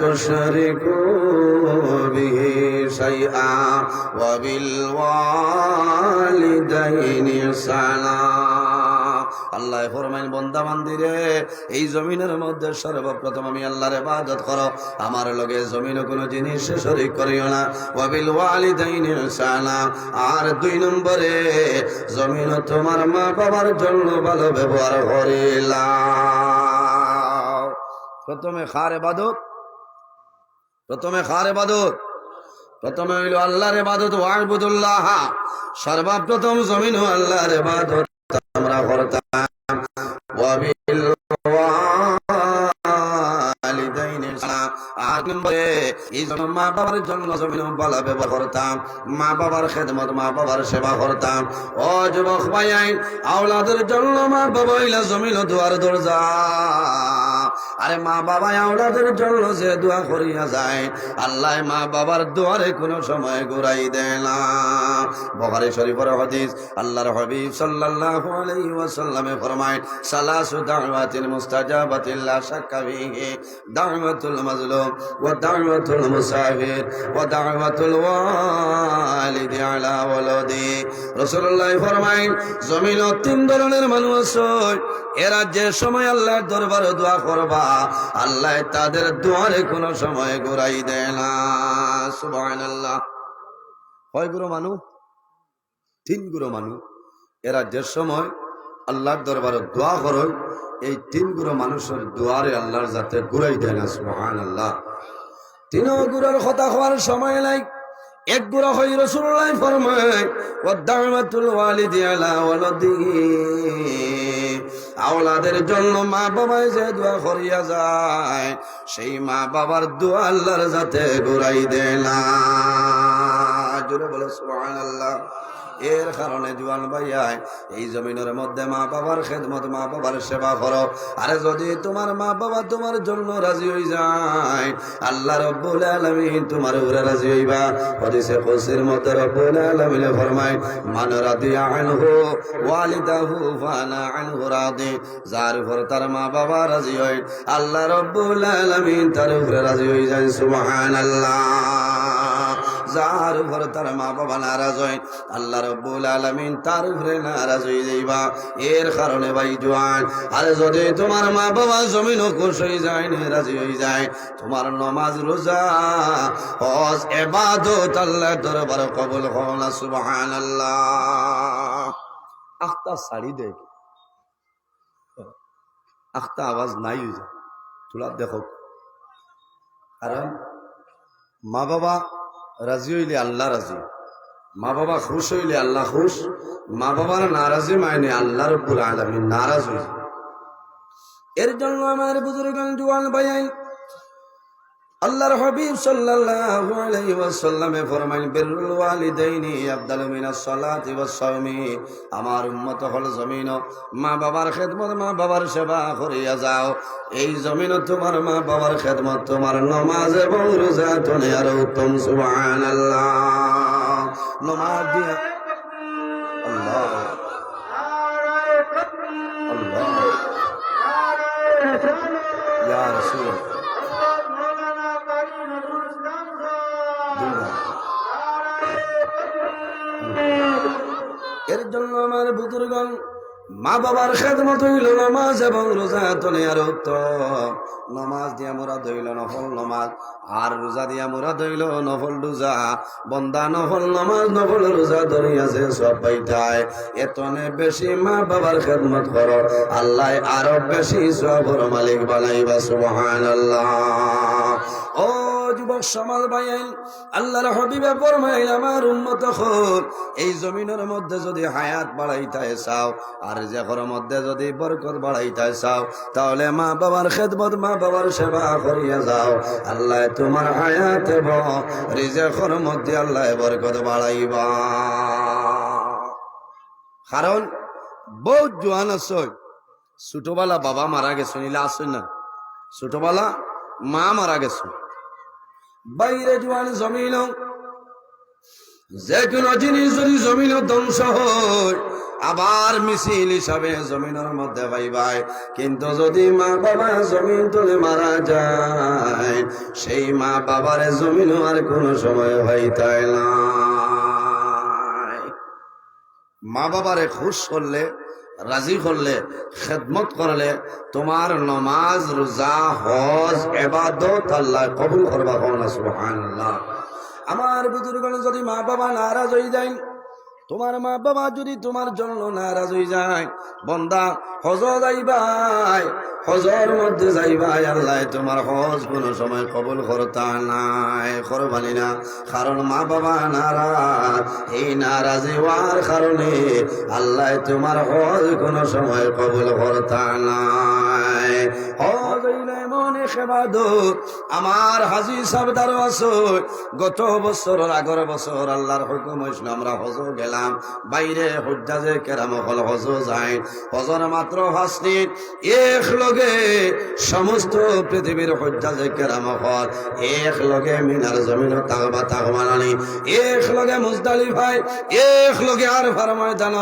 তুশরিকু বিহি শাইআ ওয়া বিল ওয়ালিদাইনি ইহসানা। আল্লাহ ফরমাইন বন্দা বান্দিরে, এই জমিনের মধ্যে সর্বপ্রথম আমি আল্লাহর ইবাদত করো, আমার লগে জমিনে কোনো জিনিস শরীক করিও না। ওয়া বিল ওয়ালিদাইনি ইহসানা, আর 2 নম্বরে জমিন তোমার মা বাবার জন্য ভালো ব্যবহার করিলা। প্রথমে কার ইবাদত? প্রথমে কার ইবাদত? প্রথমে হইল আল্লাহর ইবাদত। ওয়াবুদুল্লাহ, সর্বপ্রথম জমিন আল্লাহর ইবাদত আমরা করতাম। ওয়াবিল ওয়ালিদাইনি ইহসানা, 8 নম্বরে এই মা বাবার জন্য জমিন ভালো ব্যবহার করতাম, মা বাবার খেদমত, মা বাবার সেবা করতাম। ও যুবক ভাই, আওলাদের জন্য মা বাবা হইলা জমিন দুয়ার দরজা। আরে মা বাবা আওলাদের জন্য যে দোয়া করিয়া যায়, আল্লাহ মা বাবার দুয়ারে কোনো সময় ঘুরাই দেয় না। বুখারী শরীফের হাদিস, আল্লাহর হাবিব সাল্লাল্লাহু আলাইহি ওয়াসাল্লামে ফরমায় সালাসু দাওয়াতিন মুস্তাজাবাতিন লা শাক্কা ফিহি দাওয়াতুল মাজলুম ওয়া দাওয়াতুল মুসাফির ওয়া দাওয়াতুল ওয়ালিদি আলা ওয়ালাদি। রাসূলুল্লাহ ফরমায় জমিনে 3 ধরনের মানুষ আছে, এরা যে সময় আল্লাহর দরবারে দোয়া করবা, আল্লাহ তাদের দুয়ারে কোনো সময় ঘুরাই দেয় না। সুবহানাল্লাহ। কয় গুরু মানুষ? 3 গুরু মানুষ, এরা যে সময় আল্লাহর দরবারে দোয়া করে, এই 3 গুরু মানুষের দুয়ারে আল্লাহর যাতে ঘুরাই দেয় না। সুবহানাল্লাহ। 3 গুরুর কথা হওয়ার সময় নাই। এক গুরু হই রাসূলুল্লাহ ফরমায় ওয়াদাওয়াতুল ওয়ালিদি আলা ওয়ালাদিহি, আওলাদের জন্য মা বাবায় যে দোয়া করিয়া যায়, সেই মা বাবার দোয়া আল্লাহর যাতে ঘুরাই দেয় না। জোরে বলে সুবহানাল্লাহ। এর কারণে জওয়ান ভাইয়াই এই জমিনের মধ্যে মা বাবার খেদমত, মা বাবার সেবা করো। আরে যদি তোমার মা বাবা তোমার জন্য রাজি হয়ে যায়, আল্লাহ রাব্বুল আলামিন তোমার উপরে রাজি হইবা। হাদিসে কুদসির মধ্যে রাব্বুল আলামিন ফরমায় মান রাদিয়া আনহু ওয়ালিদাহু ফানা আনহু রাদি, যার উপর তার মা বাবা রাজি হয়, আল্লাহ রাব্বুল আলামিন তার উপরে রাজি হয়ে যায়। সুবহানাল্লাহ। যার উপর তার মা বাবা নারাজ হয়, আল্লাহ রাব্বুল আলামিন তার উপরে নারাজ হয়ে যাইবা। এর কারণে ভাই জওয়ান, আরে যদি তোমার মা বাবা জমিনও খুশ হয়ে যায়, নারাজ হয়ে যায়, তোমার নামাজ রোজা হজ ইবাদত আল্লাহর দরবারে কবুল হয় না। সুবহানাল্লাহ। আখতা সাড়ি দেখ, আখতা আওয়াজ নাই হয়ে যায়, তোলা দেখো। কারণ মা বাবা রাজি হইলে আল্লাহ রাজি, মা বাবা খুশ হইলে আল্লাহ খুশ, মা বাবার নারাজি মাইনে আল্লাহ রাব্বুল আলামিন নারাজ হইছে। এর জন্য আমার বুজুর্গান জওয়ান ভাই, আল্লাহর হাবিব সাল্লাল্লাহু আলাইহি ওয়াসাল্লামে ফরমাইল বিররুল ওয়ালিদাইনি আফদালু মিনাস সালাতি ওয়াস সাওমি। আমার উম্মত হল জমিন, মা বাবার খেদমত, মা বাবার সেবা করিয়া যাও। এই জমিন তোমার মা বাবার খেদমত, তোমার নামাজ এবং রোজা তনে আর উত্তম। সুবহানাল্লাহ। নামাজ দিয়া আল্লাহ আল্লাহ ইয়া রাসূল এর জন্য আমার বুজুর্গণ, মা বাবার খেদমত হইল নামাজ এবং রোজা তনে আর উত্তম। নামাজ দিয়া মুরাদ হইল নফল নামাজ, আর রোজা দিয়া মুরাদ হইল নফল রোজা। বন্দা নফল নামাজ নফল রোজা ধরিয়াছে সব পাইতায়। এতনে বেশি মা বাবার খেদমত করো, আল্লাহ আরো বেশি সবর মালিক বানাইবা। সুবহানাল্লাহ। ও যুবক সমাজ ভাইয়েন, আল্লাহর হাবিবে ফরমাইল আমার উম্মত হল, এই জমিনের মধ্যে যদি হায়াত বাড়াইতে চাও, আর রিজেকের মধ্যে যদি বরকত বাড়াইতে চাও, তাহলে মা বাবার খেদমত, মা বাবার সেবা করিয়া যাও। আল্লাহ তোমার হায়াত এবং রিজেকের মধ্যে আল্লাহ বরকত বাড়াইবা। কারণ বহুত জোয়ান আছে, ছোটবেলা বাবা মারা গেছে, নিলে আসে না, ছোটবেলা মা মারা গেছে, বাইরে জোয়ান জমিন, যে কোনো জিনিস যদি জমিন ধ্বংস হয় আবার মিছিল হিসাবে জমিনের মধ্যে পাইবাই। কিন্তু যদি মা বাবা জমিন তুলে মারা যায়, সেই মা বাবার জমিন আর কোনো সময় হইতাই না। মা বাবারে খুশ করলে, রাজি করলে, খেদমত করলে তোমার নামাজ রোজা হজ ইবাদত আল্লাহ কবুল করবা। সুবহানাল্লাহ। আমার বুজুর্গণ, যদি মা বাবা নারাজ হয়ে যায়, তোমার মা বাবা যদি তোমার জন্য নারাজ হয়ে যায়, বন্দা হজ যাইবাই, হজর মধ্যে যাইবাই, আল্লাহ তোমার হজ কোনো সময় কবুল করতা নাই, করবানি না। কারণ মা বাবা নারাজ, এই নারাজি হওয়ার কারণে আল্লাহ তোমার হজ কোনো সময় কবুল করতা নাই। হজ হইলে মনে সেবাদত। আমার হাজি সাবদার আছে, গত বছর আগের বছর আল্লাহর হুকুম হইছিল আমরা হজ গেলাম। বাইরে হুজ্জাজে কেরাম হল হজ যায়, হজর মাত্র 5 দিন এক লগে সমস্ত পৃথিবীর হুজ্জাজে কেরাম হল এক লগে মিনার জমিন তাকবা তাকবানানি, এক লগে মুজদালিফায়, এক লগে আরফার ময়দান,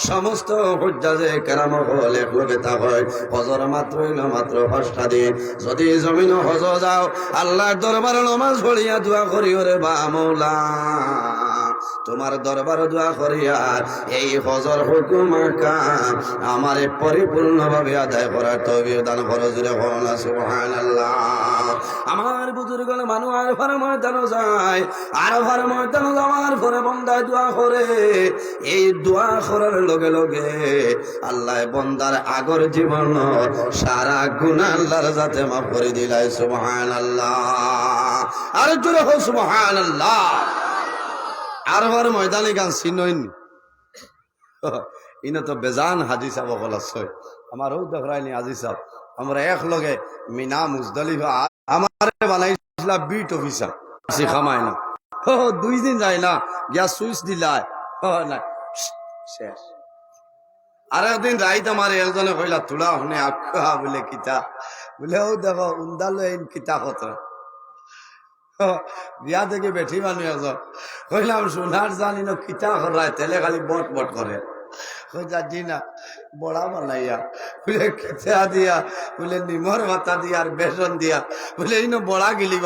সমস্ত হুজ্জাজে কেরাম হল এক লগে তা হয়। হজর মাত্র হইল মাত্র 5টা দিন। যদি জমিন হজ যাও, আল্লাহর দরবারে নামাজ পড়িয়া দোয়া করি, ওরে বা মৌলা তোমার দরবার দোয়া করিয়া এই হজর হুকুম কাম আমারে পরিপূর্ণভাবে আদায় করার তৌফিক দান করো। জোরে বলুন সুবহানাল্লাহ। আমার বুজুর্গণ মানুষ আরফার ময়দানে যায়, আরফার ময়দানে যাওয়ার পরে বান্দা দোয়া করে, এই দোয়া করার লগে লগে আল্লাহ বান্দার আগর জীবন সারা গুনাহ আল্লাহর যাতে মাফ করে দিলাই। সুবহানাল্লাহ। আর জোরে হো সুবহানাল্লাহ। আরফার ময়দানে গান চিনইন, ইনো তো বেজান হাজি সাহেব সকল আছে। আমার ও দেখরাইনি হাজি সাহেব, আমরা এক লগে মিনা মুজদালিফা আমার বানাইছিল বিট অফিসার, আসি খামাই না, 2 দিন যায় না, গ্যাস সুইচ দিলাই না শেষ। আর একদিন রাইত আমার একজনে কইলা তুলা শুনে আখা বলে কিতা, বলে ও দেখো উন্দাল কিতা কথা। বিয়া থেকে বেঠি মানুষ একজন, কইলাম সোনার জানি না কিতা করায়, তেলে খালি বট বট করে। জি না বড়া বানাইয়া, বলে খেতা দিয়া, বলে নিমর ভাতা দিয়া আর বেসন দিয়া, বলে এই বড়া গিলি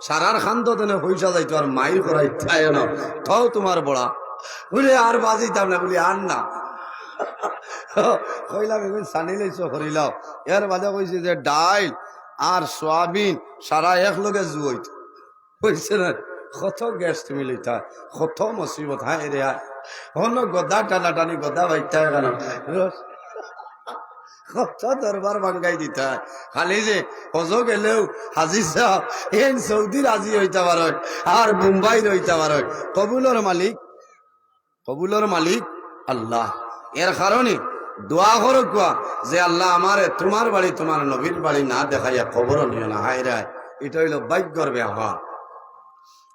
সারার খান তো তেনে পয়সা যাইতো, আর মাইর করা ইচ্ছায় না, তাও তোমার বড়া, বলে আর বাজিতাম না, বলি আর না। কইলাম এখন সানি লাইছো করিলাও। এর বাদে কইছে যে ডাইল আর সোয়াবিন সারা এক লগে জুইত কইছে না, কত গ্যাস তুমি লইতা, কত মুসিবত। হ্যাঁ রে হন গদা টানা টানি গদা বাইতা কেন, কত দরবার ভাঙ্গাই দিতা। খালি যে হজ গেলেও হাজি সাহেব এন সৌদি রাজি হইতে পার, আর মুম্বাই হইতে পার। কবুলর মালিক, কবুলর মালিক আল্লাহ। এর কারণে দোয়া করো কোয়া যে আল্লাহ আমারে তোমার বাড়ি তোমার নবীর বাড়ি না দেখাইয়া খবর নিও না, হায় রায়। এটা হইল ভাগ্যর ব্যবহার।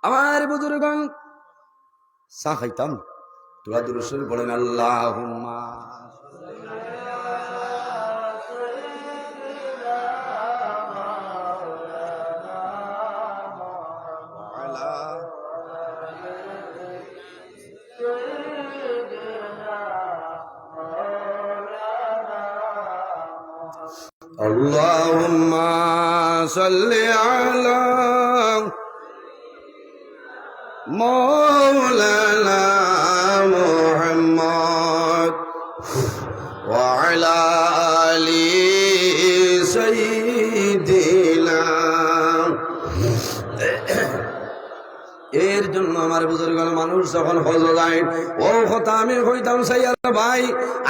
আমার বুজুর্গণ চা খাইতাম, তোরা দুরূদ শরীফ বলেন আল্লাহুম্মা Allahumma salli ala Maulana Muhammad wa ala ali sayyidina। এর জন্য আমার বুজুর্গণ মানুষ যখন হজ যায় ও কথা আমি হইতাম সাইয়ার ভাই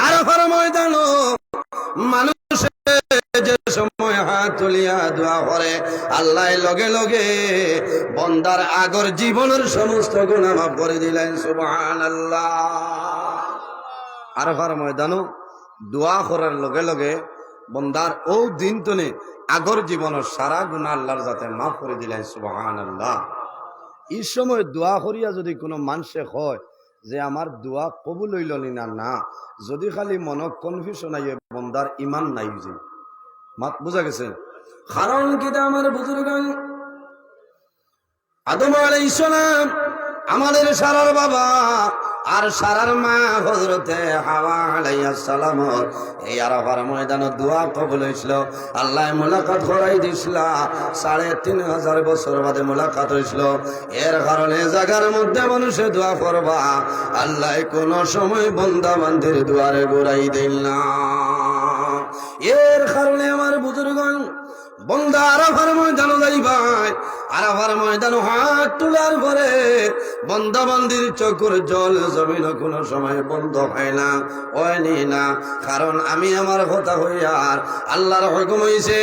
আরাফার ময়দানো মানুষ যে সময় হাত তুলিয়া দোয়া করে আল্লাহ লগে লগে বন্দার আগর জীবনের সমস্ত গুনাহ মাফ করে দিলেন। সুবহানাল্লাহ। আরাফার ময়দানো দোয়া করার লগে লগে বন্দার ও দিন তনে আগর জীবনের সারা গুনাহ আল্লাহর যাতে মাফ করে দিলেন। সুবহানাল্লাহ। এই সময় দোয়া করিয়া যদি কোনো মানুষে হয় যে আমার দোয়া কবুল হইল না, না, যদি খালি মনত কনফিউশন আইয়ে বন্দার ইমান নাই যে মাত বুঝা গেছে। কারণ কিটা আমার বুজুর্গান আদম আলাইহিস সালাম আমাদের সারার বাবা আর সারার মা হযরতে হাওয়া আলাইহিস সালাম এই আরাফার ময়দানে দোয়া কবুল হইছিল। আল্লাহ মুলাকাত করাই দিছিল, 3500 বছর বাদে মুলাকাত হইছিল। এর কারণে জায়গার মধ্যে মানুষে দোয়া করবা, আল্লাহ কোন সময় বান্দা বান্দির দুয়ারে ঘুরাই দেন না। এর কারণে আমার বুজুর্গণ বন্দা আরাফার ময়দানে যাইবাই, আরাফার ময়দানে হাত তোলার পরে বন্দা বান্দির চোখের জল জমিন কোনো সময় বন্ধ হয় না, হয়নি না। কারণ আমি আমার কথা হইয়ার আল্লাহর হুকুম হইছে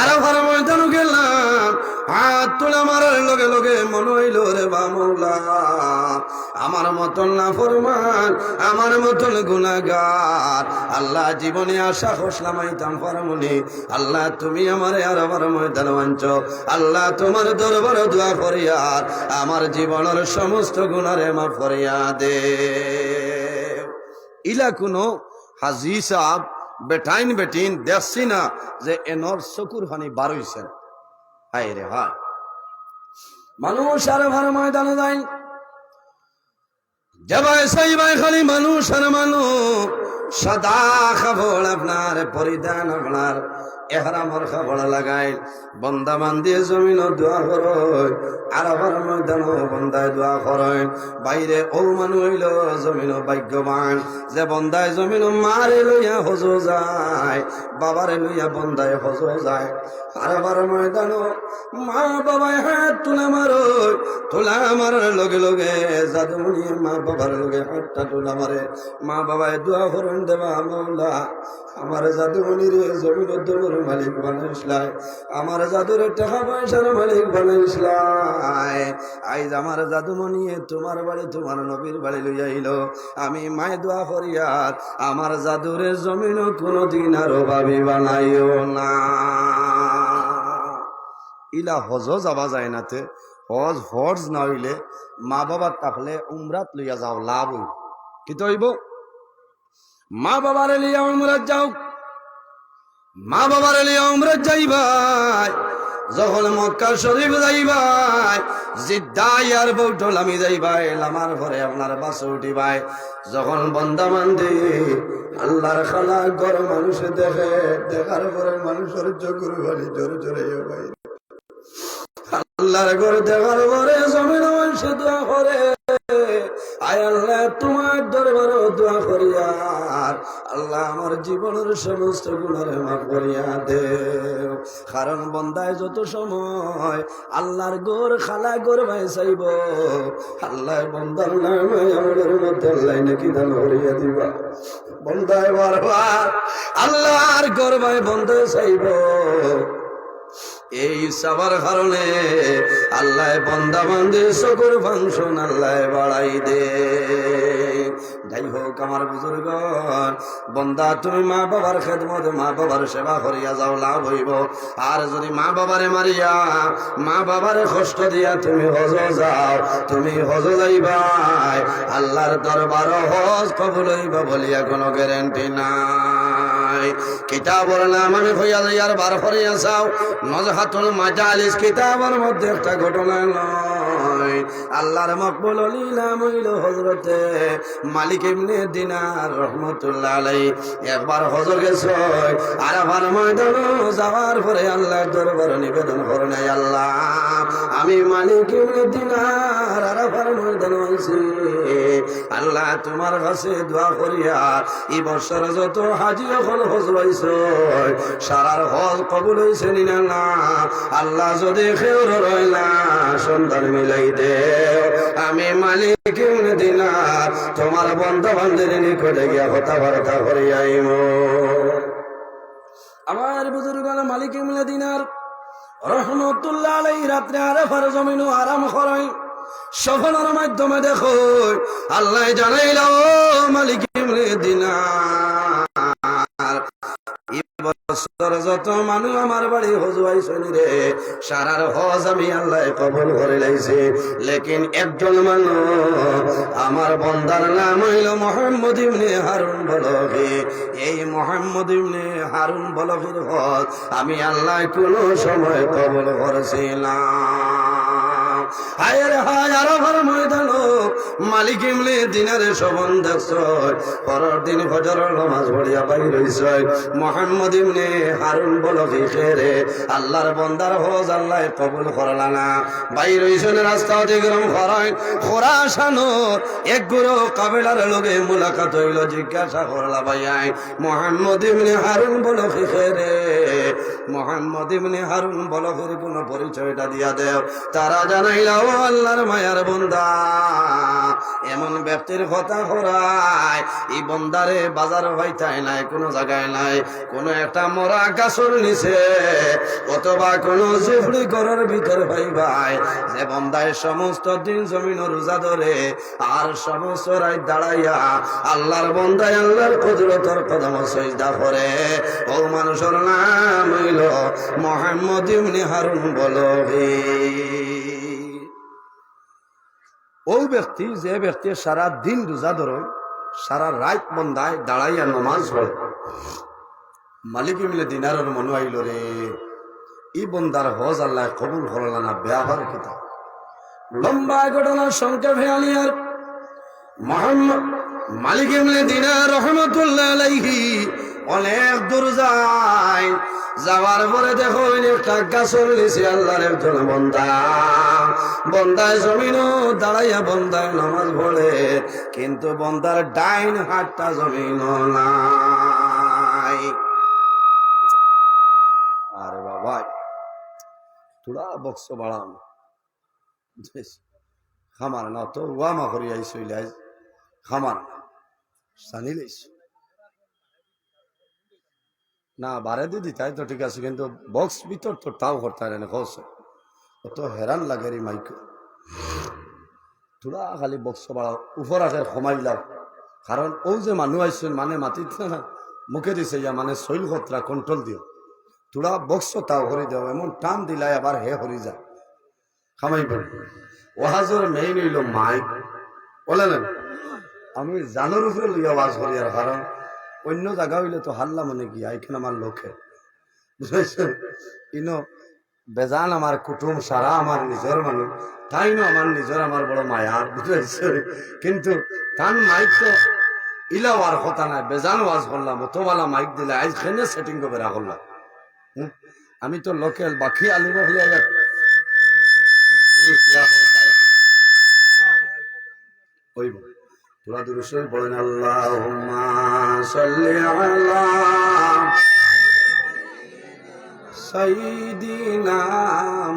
আরাফার ময়দানে গেলাম, হাত তোলা মারার লগে লগে মনে হইল রে বা মওলা আমার মতন নাফরমান, আমার মতন গুনাহগার আল্লাহ জীবনে আশা খোসলাম আইতাম পারমুনি। আল্লাহ তুমি আমারে আরাফার ময়দানে আনছ, আল্লাহ তোমার দরবারে দোয়া করিয়া আমার জীবনের সমস্ত গুনারে মাফ করিয়া দে। ইলা কোনো হাজি সাহেব বেটাইন বেটিন দেখছি না যে এনর চকুর পানি বার হইছেন। হায় রে হায়, মানুষ আরাফার ময়দানে যায় যাবাই সাইবাই খালি মানুষ আর মানুষ, সাদা কাপড় আপনার পরিধান, আপনার এহরামর কাপড় লাগাই বন্দা বান্দি জমিন দোয়া করয়, আরাফার ময়দান বন্দায় দোয়া করয়। বাইরে ও মানুষ হইল জমিন ভাগ্যবান যে বন্দায় জমিন মারে লইয়া হজ যায়, বাবারে লইয়া বন্দায় হজ যায়। আরাফার ময়দান মা বাবায় হাত তোলা মারো, তোলা মারার লগে লগে জাদুমণি মা বাবার লগে হাতটা তোলা মারে, মা বাবায় দোয়া করেন দেবা মওলা আমার জাদুমণি রে জমিন দৌড় মালিক বানাইসলাই, আমার জাদুর টাকা পয়সার মালিক বানাইসলাই। আইজ আমার জাদুমণি তোমার বাড়ি তোমার নবীর বাড়ি লইয়া আইল, আমি মায় দোয়া করিয়ার আমার জাদুরে জমিন কোনদিন আর অভাবী বানাইও না। ইলা হজ যাওয়া যায় নাতে, হজ ফরজ না হইলে মা বাবার তাহলে উমরাত লইয়া যাও, লাভ হইব। কি তো হইব? মা বাবার লিয়া উমরাত যাও, মা বাবার লিয়া উমরাত যাইবাই, যখন মক্কা শরীফ যাইবাই জিদ্দাই আর বৌঠলামি যাইবাই, লামার পরে আপনার বাসে উঠিবাই। যখন বন্দা বান্দি আল্লাহর খালা ঘর মানুষে দেখে, দেখার পরে মানুষের চোখের বাড়ি জোরে জোরে ভাই আল্লাহর ঘর দেখার পরে জমিন মানুষে দোয়া করে, আয় আল্লাহ তোমার দরবারে দোয়া করিয়া আল্লাহ আমার জীবনের সমস্ত গুনাহে মাফ করিয়া দেও। কারণ বন্দায় যত সময় আল্লাহর গোর খালা গোর ভাই চাইব, আল্লাহ বন্দার নামে আমাদের মধ্যে আল্লাহ নাকি দান করিয়া দিবা। বন্দায় বারবার আল্লাহর গোর ভাই বন্ধ চাইব, এই সবার কারণে আল্লাহ বান্দা বান্দির চকুর ফাংশন আল্লাহ বাড়াই দে। যাই হোক আমার বুজুর্গ বন্দা, তুমি মা বাবার খেদমত মা বাবার সেবা করিয়া যাও, লাভ হইব। আর যদি মা বাবারে মারিয়া মা বাবারে কষ্ট দিয়া তুমি হজ যাও, তুমি হজ যাইবাই আল্লাহর দরবার হজ কবুল হইবা বলিয়া কোনো গ্যারান্টি নাই। কিতাবর নাম আমি হইয়া যাইয়ার বার করিয়া যাও, নজহাতুল মাজালিস কিতাবের মধ্যে একটা ঘটনা নয়। আল্লাহর মকবুল ওলি নাম হইল হযরতে মালিক ইবনে দিনার রহমাতুল্লাহ আলাইহি। একবার হজ গেছে, আরাফার ময়দানে যাওয়ার পরে আল্লাহর দরবারে নিবেদন করেন, আল্লাহ আমি মালিক ইবনে দিনার আরাফার ময়দানে আইছি, আল্লাহ তোমার কাছে দোয়া করিয়া এই বছর যত হাজি হল হজ হইছে সারার হজ কবুল হইছে না। আল্লাহ যদি খেউর রইলা সন্তান মিলাই দে, আমি মালিক ইবনে দিনার তোমার বন্ধু বান্ধবের নিকটে গিয়া কথাবার্তা করিয়া আইব। আমার বুজুর্গ মালিক ইবনে দিনার রহমতুল্লাহ আলাইহি রাত্রে আরাফার জমিনও আরাম করাই সফলের মাধ্যমে দেখো আল্লাহ জানাইল মালিক ইবনে দিনার বছর যত মানুষ আমার বাড়ি হজ আইসনি রে সারার হজ আমি আল্লাহ কবুল করে লাইছি, লেকিন একজন মানুষ আমার বন্দার নাম হইল মুহাম্মদ ইবনে হারুন বলখি। এই মুহাম্মদ ইবনে হারুন বলখির হজ আমি আল্লাহ কোন সময় কবুল করেছিলাম। হায়ের হায় আরাফার ময়দান মালিক ইবনে দিনারে শোভন দেখছ, পরের দিন ফজরের নামাজ পড়িয়া বাইর হইছে মুহাম্মদ ইবনে হারুন বলখি খেরে আল্লাহর বান্দার হজ আল্লাহ কবুল করলা না। বাইর হইছেন রাস্তা অতিক্রম করায় খোরাসানোর এক গুরু কাবিলার লগে মুলাকাত হইল, জিজ্ঞাসা করলা ভাইয়াই মুহাম্মদ ইবনে হারুন বলখি খেরে মুহাম্মদ ইবনে হারুন বলখির কোন পরিচয়টা দিয়া দেও। তারা জানাইলা ও আল্লাহর মায়ার বান্দা, এমন ব্যক্তির কথা করায় এই বন্দারে বাজার হইতাই নাই, কোনো জায়গায় নাই, কোন একটা মরা গাছর নিচে অথবা কোন জুফড়ি ঘরের ভিতর হইবাই যে বন্দায় সমস্ত দিন জমিন রোজা ধরে আর সমস্ত রাত দাঁড়াইয়া আল্লাহর বন্দায় আল্লাহর কুদরতের কদম সিজদা করে। ও মানুষের নাম হইল মুহাম্মদ ইবনে হারুন বলখি। ওই ব্যক্তি যে ব্যক্তি সারা দিন রোজা ধরে সারা রাত বন্দায় দাঁড়াইয়া নমাজ পড়ে, মালিক ইবনে দিনারের মনে আইল রে এই বন্দার হজ আল্লাহ কবুল করল না, ব্যবহার কিতা লম্বা ঘটনার সংক্ষেপে আলিয়ার মুহাম্মদ মালিক ইবনে দিনার রহমাতুল্লাহ আলাইহি অনেক দূর যায়, যাওয়ার পরে দেখো একটা গাছর নিচে আল্লাহর একজন বন্দা বন্দায় জমিনও দাঁড়াইয়া বন্দায় নামাজ পড়ে, কিন্তু বন্দার ডাইন হাতটা জমিন নাই। আরে বাবা তোরা বক্স বাড়ান খামার না তো ওয়ামা করিয়া আইস খামার জানি লাইস না বারে দিদি তাই তো ঠিক আছে, কিন্তু বক্স ভিতর তো তাও করতে না কৌশল অত হেরান লাগে রে মাইক তোরা খালি বক্স বাড়াও উপর আগে কমাইলাও, কারণ ও যে মানুষ আইসেন মানে মাতিতে না মুখে দিছে ইয়া মানে শৈল কতরা কন্ট্রোল দিও, তোরা বক্স তাও হরি দেও, এমন টান দিলাই আবার হে হরি যায় খামাইব। ওয়াজের মেইন হইল মাইক বলে না, আমি জানোর উপরে লইয়া ওয়াজ করি, আর কারণ অন্য জায়গা হইলে তো হাল্লা মনে কি এখানে আমার লোকে বুঝাইছে ইনো বেজান আমার কুটুম সারা আমার নিজের মানুষ তাই না আমার নিজের আমার বড় মায়া বুঝাইছে, কিন্তু তান মাইক তো ইলাওয়ার কথা নাই, বেজান ওয়াজ করলাম অতবালা মাইক দিলে আজ খেনে সেটিং করে বেড়া করলাম। আমি তো লোকেল বাকি আলিম হইয়া ওইব তোরা দুরুশরীফ পড়েন আল্লাহুম্মা সাল্লি আলা সাইয়্যিদিনা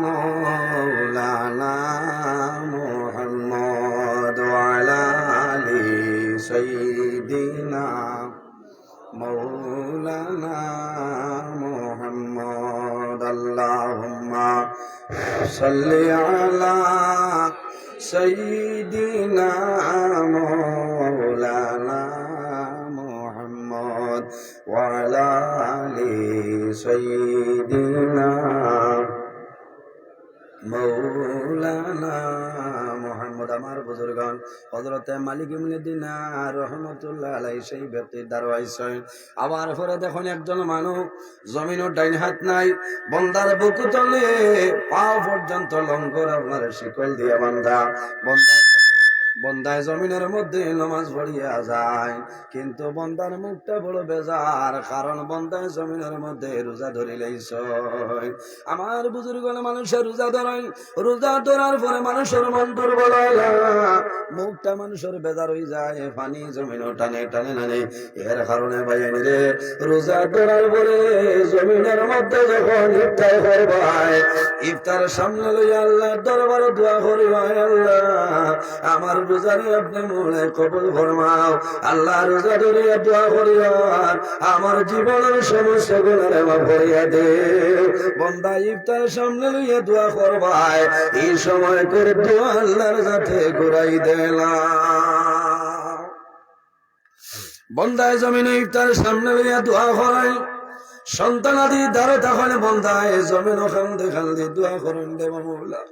মাওলানা মুহাম্মদ ওয়া আলা আলি সাইয়্যিদিনা মাওলানা মুহাম্মদ। আল্লাহুম্মা সাল্লি আলা সাইয়্যিদিনা মাওলানা মুহাম্মদ ওয়া আলা আলি সাইয়্যিদিনা মৌলানা মুহাম্মদ। আমার বুজুর্গান হযরতে মালিক ইবনে দিনার রাহমাতুল্লাহ আলাইহি সেই ব্যক্তির দারওয়াইছেন। আবার পরে দেখুন একজন মানুষ জমিনের ডাইন হাত নাই, বন্দার বুক তলে পা পর্যন্ত লঙ্গর আপনার শিকল দিয়ে বান্ধা, বন্দায় জমিনের মধ্যে নামাজ পড়িয়া যায়, কিন্তু বন্দার মুখটা বড় বেজার, কারণ বন্দায় জমিনের মধ্যে রোজা ধরে লাইছ। আমার বুজুর্গ মানুষের রোজা ধরেন, রোজা ধরার পরে মানুষের মন দুর্বল হয়, মুখটা মানুষের বেজার হয়ে যায়, পানি জমিনও টানে টানে নানে। এর কারণে ভাইয়ানি রে, রোজা ধরার পরে জমিনের মধ্যে যখন ইফতার করবাই, ইফতার সামনে লইয়া আল্লাহর দরবারে দোয়া করি, আল্লাহ আমার রোজারি আপনি মনে কবুল ফরমাও। আল্লাহ রোজা ধরিয়া দোয়া করিয়া আমার জীবনের সমস্ত গুনাহ মাফ করিয়া দে। বান্দা ইফতার সামনে লইয়া দোয়া করবাই, এই সময় করে দোয়া আল্লাহর সাথে ঘুরাই দিলাম। বন্দায় জমিনে ইফতার সামনে লইয়া দোয়া করাই, সন্তান আদি দ্বারা তখন বন্দায় জমিন খান্দে খান্দে দোয়া করেন, দেব মৌলা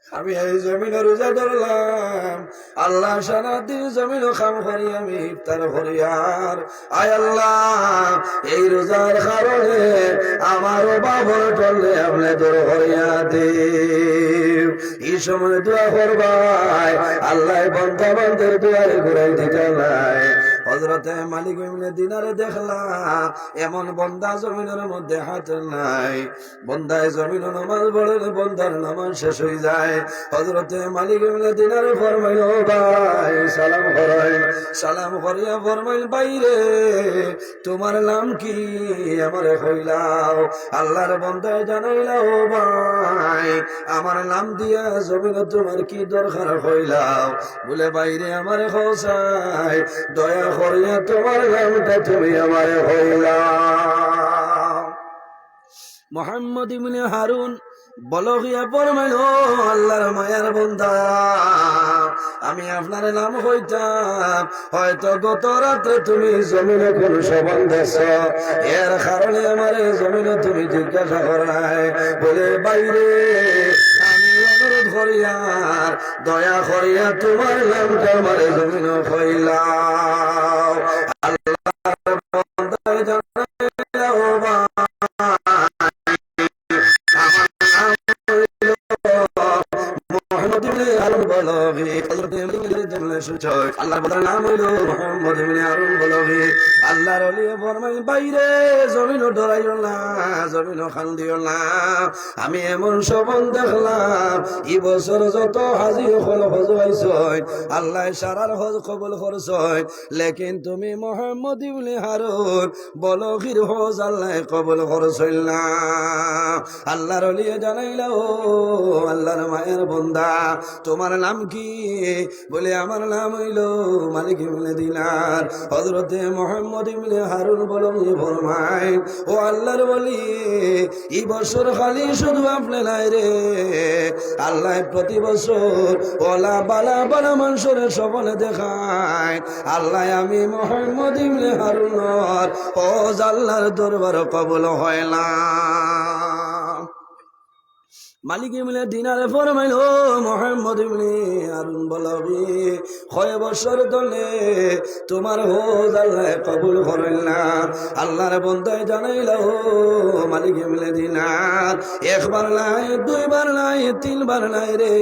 আমি এই জমিনে রোজা ধরলাম, আল্লাহ সারাদিন জমিন খাম করি আমি ইফতার করি, আর আয় আল্লাহ এই রোজার কারণে আমারও বাবর টলে আপনি দূর করিয়া দে। এই সময় দোয়া করবাই, আল্লাহ বন্ধা বান্ধের দোয়ারে ঘুরাই দিতে নাই। হযরতে মালিক ইবনে দিনারে দেখলাম এমন বন্দা জমিনের মধ্যে হাত নাই, বন্দায় জমিন নামাজ পড়ে, বন্দার নামাজ শেষ হয়ে যায়। হযরতে মালিক ইবনে দিনারে ফরমাইল, ও ভাই সালাম করেন। সালাম করিয়া ফরমাইল, বাইরে তোমার নাম কি আমারে কইলাও। আল্লাহর বন্দায় জানাইলা, ও ভাই আমার নাম দিয়া জমিন তোমার কি দরকার কইলাও। বলে বাইরে আমারে খোসাই, দয়া করিয়া তোমার নামটা তুমি আমারে কইলাও। মুহাম্মদ ইবনে হারুন বলগিয়া ফরমাইল, আল্লাহর মায়ার বান্দা আমি আপনার নাম হইতাম, হয়তো গত রাতে তুমি জমিনে কোন সবল দেশ, এর কারণে আমার জমিনে তুমি জিজ্ঞাসা করাই। বলে বাইরে আমি অনুরোধ করিয়ার দয়া করিয়া তোমার নামটা আমার জমিন কইলাও। আল্লাহর বান্দা জানাইলা, ও আমি এমন সবন দেখলাম, এই বছর যত হাজি হল হজ হইছই, আল্লাহ সারার হজ কবুল করছই, লেকিন তুমি মুহাম্মদ ইবনে হারুন বলগির হজ আল্লাহ কবুল করছই না। আল্লাহর ওলিয়ে জানাইলা, ও আল্লাহর মায়ের বান্দা তোমার নাম কি? বলে আমার নাম হইল মালিক ইবনে দিনার। হযরতে মুহাম্মদ ইবনে হারুন বলগি ফরমায়, ও আল্লাহর ওলি এই বছর খালি শুধু আপনি নাই রে, আল্লাহ প্রতি বছর ওলা বালা বালা মানুষের স্বপ্নে দেখায়। আল্লাহ আমি মুহাম্মদ ইবনে হারুনের হজ আল্লাহর দরবার কবুল হয় না। মালিক ইবনে দিনারে ফরমাইল, ও মুহাম্মদ ইবনে হারুন বলবি কয় বছর ধরে তোমার হজ আল্লাহ কবুল করেন না। আল্লাহর বান্দায় জানাইলা, ও মালিক ইবনে দিনার একবার নাই, দুইবার নাই, তিনবার নাই রে,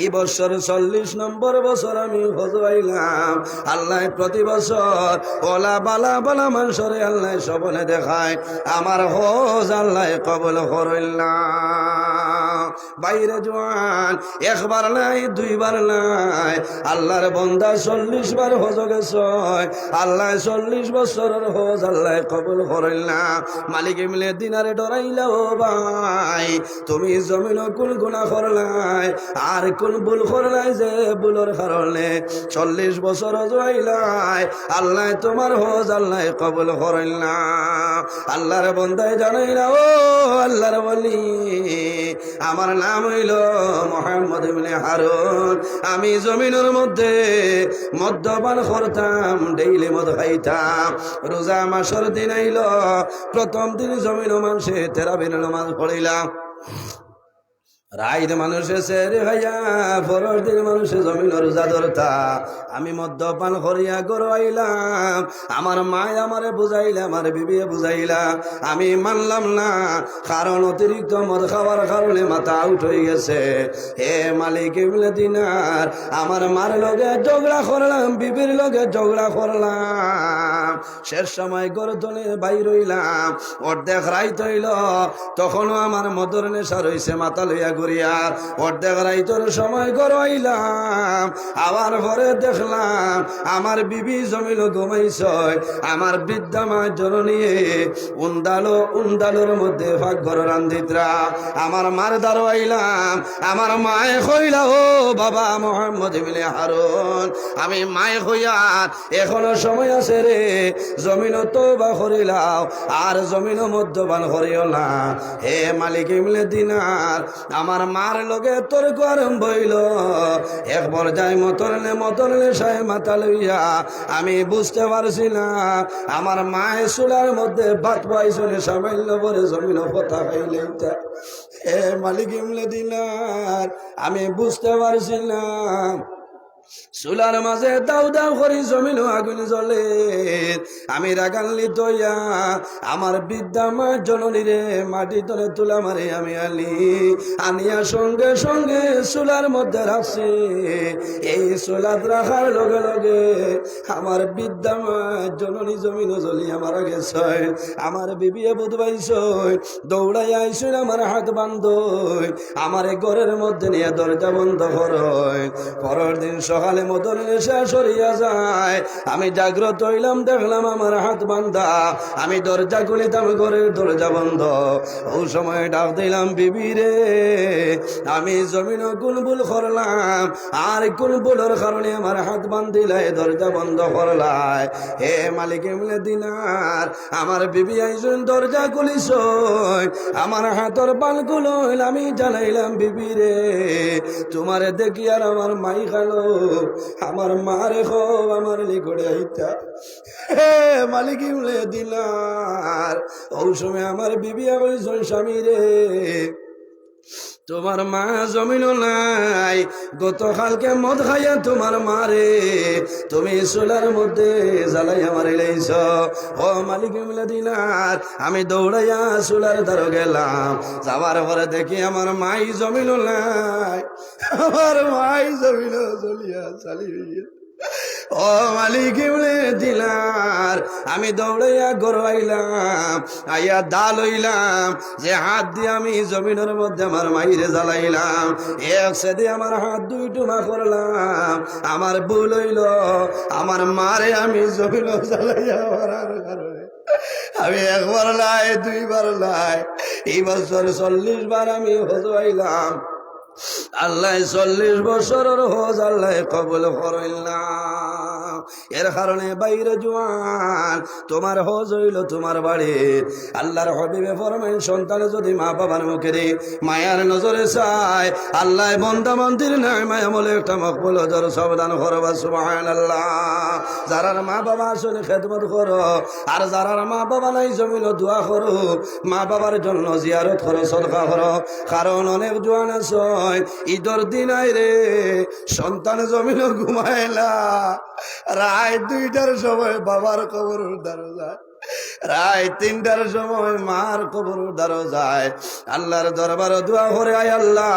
এই বছর 40 নম্বর বছর আমি হজ আইলাম। আল্লাহ প্রতি বছর ওলা বালা বালা মানুষরে আল্লাহ স্বপ্নে দেখায়, আমার হজ আল্লাহ কবুল করেন না। বাইরে জওয়ান একবার নাই, দুইবার নাই, আল্লাহর বান্দা 40 বার হজ গেছে, আল্লাহ 40 বছরের হজ আল্লাহ কবুল করেন না। মালিক ইবনে দিনারে ডরাইলা, ও ভাই তুমি জমিন কোন গুনাহ করলাই আর কোন ভুল করলাই, যে ভুলের কারণে 40 বছর হজ আইলাই, আল্লাহ তোমার হজ আল্লাহ কবুল করেন না। আল্লাহর বান্দায় জানাইলা, ও আল্লাহর ওলি আমার নাম হইল মুহাম্মদ ইবনে হারুন। আমি জমিনের মধ্যে মদ্যপান করতাম, ডেইলি মদ খাইতাম। রোজা মাসের দিন আইল, প্রথম দিন জমিন মানুষে তেরাবির নামাজ পড়িলাম। রাইত মানুষে সেরে ভাইয়া, পরের দিন মানুষে জমিন রোজা ধরতা। আমি মদ্যপান করিয়া গরু আইলাম। আমার মায় আমারে বুঝাইলা, আমার বিবিয়ে বুঝাইলা, আমি মানলাম না, কারণ অতিরিক্ত মদ খাওয়ার কারণে মাথা আউট হয়ে গেছে। হে মালিক ইবনে দিনার, আমার মার লগে ঝগড়া করলাম, বিবির লগে ঝগড়া করলাম। শেষ সময় গরদনে বাইর হইলাম, অর্ধেক রাইত হইল, তখনও আমার মদর নেশা রইছে, মাথা লইয়া ঘুরিয়ার। অর্ধেক রাইতর সময় গড়াইলাম, আবার পরে দেখলাম আমার বিবি জমিল ঘুমাইছয়। আমার বৃদ্ধা মা জননী উন্দালোর মধ্যে ভাগ ঘর রান্ধিতরা। আমার মার দাঁড়াইলাম, আমার মায়ে কইলা, ও বাবা মুহাম্মদ ইবনে হারুন, আমি মায়ে কইয়ার এখনো সময় আছে রে, জমিন তওবা করিলাও, আর জমিন মদ্যপান করিও না। হে মালিক ইবনে দিনার, আমার মার লগে তর্ক আরম্ভ হইল। এক পর্যায়ে মতরলে সাহেব মাথা লইয়া, আমি বুঝতে পারছি না, আমার মায়ের চুলার মধ্যে ভাত পাইছনে সামান্য পরে জমিন কথা খাইলে। হে মালিক ইবনে দিনার, আমি বুঝতে পারছি না, চুলার মাঝে দাউ দাউ করি জমিন আগুন জ্বলে। আমি রাগানলি তৈয়া আমার বৃদ্ধা মা জননী রে মাটি তলে তুলা মারে আমি আনিয়া সঙ্গে সঙ্গে চুলার মধ্যে রাখছি। এই চুলাত রাখার লগে লগে আমার বৃদ্ধা মা জননী জমিন জ্বলিয়া মারা গেছে। আমার বিবিয়ে বুধ পাইছ, দৌড়াই আইসুন আমার হাত বান্ধ, আমার ঘরের মধ্যে নিয়ে দরজা বন্ধ করয়। পরের দিন সকালে মদন নেশা সরিয়া যায়, আমি জাগ্রত হইলাম, দেখলাম আমার হাত বান্ধা, আমি দরজা খুলিতাম, ঘরের দরজা বন্ধ। ও সময় ডাক দিলাম, বিবি রে, আমি জমিন কোন ভুল করলাম, আর কোন ভুলের কারণে আমার হাত বান্ধিলাই, দরজা বন্ধ করলাই। হে মালিক ইবনে দিনার, আমার বিবি আইসুন দরজা খুলিস, আমার হাতর বালগুলো আমি জানাইলাম, বিবি রে, তোমারে দেখি আর আমার মাই খালো, আমার মারে খব আমার নিকটে আইতা। হে মালিক ইবনে দিনার, ওই সময় আমার বিবি বলছেন, স্বামী রে, তোমার মা জমিন নাই, গতকালকে মদ খাইয়া তোমার মারে তুমি চুলার মধ্যে জ্বালাইয়া মারি লাইছ। ও মালিক ইবনে দিনার, আমি দৌড়াইয়া চুলার ধারে গেলাম, যাওয়ার পরে দেখি আমার মাই জমিন নাই, আমার মাই জমিন জ্বলিয়া চালিয়ে। ও মালিক ইবনে দিনার, আমি দৌড়াইয়া গড়াইলাম, আইয়া দাল হইলাম, যে হাত দিয়ে আমি জমিনের মধ্যে আমার মাইরে জ্বালাইলাম, এক সেদে আমার হাত দুই টুমা করলাম। আমার ভুল হইল, আমার মারে আমি জমিন জ্বালাইয়া মারার কারণে আমি একবার লাই, দুইবার লাই, এই বছর 40 বার আমি হজ হইলাম। আল্লাহ 40 বছরের হজ আল্লাহ কবুল করিলাম। এর কারণে বাইরে জওয়ান, তোমার হজ হইল তোমার বাড়ির। আল্লাহর হাবিবে ফরমাইন, সন্তানে যদি মা বাবার মুখে মায়ার নজরে চায়, আল্লাহ বন্দা মন্দির নাই মায়া বলে একটা মকবুল হজর সাবধান করবা। সুবহানাল্লাহ। যারার মা বাবা আসলে খেদমত করো, আর যারার মা বাবা নাই জমিল দোয়া করো, মা বাবার জন্য জিয়ারত করো, সদকা করো। কারণ অনেক জওয়ান আছে ঈদর দিন আইরে সন্তান জমিন ঘুমাইলা, রায় 2টার সময় বাবার কবর দ্বারা যায়, রায় 3টার সময় মার কবর দ্বারা যায়। আল্লাহর দরবার দোয়া করে, আয় আল্লাহ,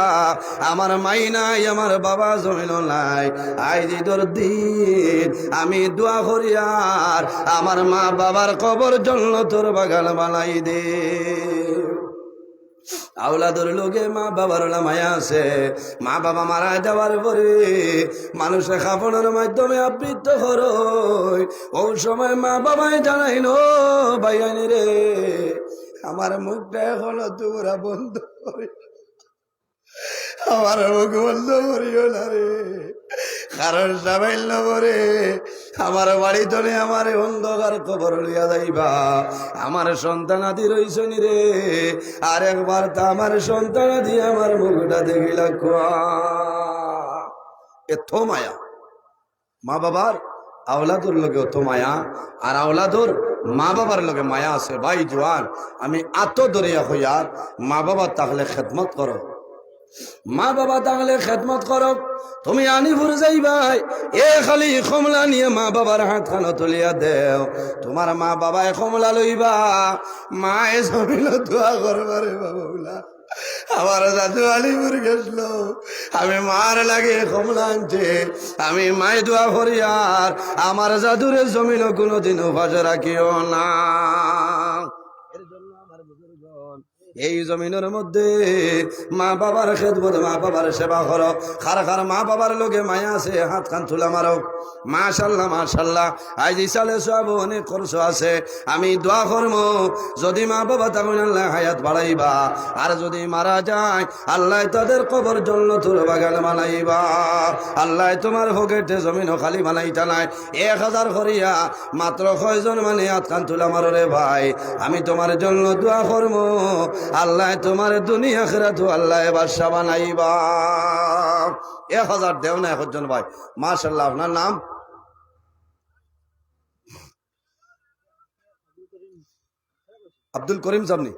আমার মাই নাই, আমার বাবা জমিন নাই, আজ ঈদর দিন আমি দোয়া করি, আর আমার মা বাবার কবর জন্য তোর বাগান বানাই দে। আওলাদের লোকে মা বাবার মায়া আছে। মা বাবা মারা যাওয়ার পরে মানুষের খাপনের মাধ্যমে আবৃত্ত করো, ওই সময় মা বাবাই জানাই নো ভাইয়ানি রে, আমার মুখটা এখনো তোমরা বন্ধ করে, আমার মুখ বন্ধ করিও না রে, কারণ সাবাইল নগরে আমার বাড়ি তলে আমার অন্ধকার খবর লইয়া যাইবা আমার সন্তানাদি রইছনি রে আর একবার তা আমার সন্তানাদি আমার মুখটা দেখিলা এত মায়া মা বাবার আওলাদুর লগে অত মায়া আর আওলাদুর মা বাবার লগে মায়া আছে ভাই জোয়ান আমি আত দরিয়া হইয়ার মা বাবা তাহলে খেদমত করো মা বাবা তাহলে খেদমত করো তুমি আনিপুর যাইবাই এ খালি কমলা নিয়ে মা বাবার হাত খানো তুলিয়া দেও তোমার মা বাবায় কমলা লইবা মায়ে জমিল দোয়া করবারে বাবা আমার দাদু আলিপুর গেছিল আমি মার লাগে কমলা আনছে আমি মায়ে দোয়া করি আর আমার জাদুরে জমিন কোনোদিন উপাসে রাখিও না এই জমিনের মধ্যে মা বাবার খেদমত মা বাবার সেবা করো খার খার মা বাবার লোকে মায়া আছে হাত খান তুলা মারো মাশাল্লাহ মাশাল্লাহ আজ ইসালে সব অনেক খরচ আছে আমি দোয়া করবো যদি মা বাবা তখন আল্লাহ হায়াত বাড়াইবা আর যদি মারা যায় আল্লাহ তাদের কবর জন্নতুর বাগান বানাইবা আল্লাহ তোমার পকেটে জমিন খালি বানাইতা নাই 1000 করিয়া মাত্র কয়জন মানে হাত খান তুলা মারো রে ভাই আমি তোমার জন্য দোয়া করবো আল্লাহ তোমার দুনিয়া আখিরাত আল্লাহ বাদশা বানাইবা 1000 দেও না একজন ভাই মাশাআল্লাহ আপনার নাম আব্দুল করিম সামনি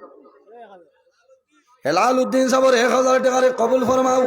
হেলাল উদ্দিন সাহেবের 1000 টাকা কবুল ফরমাও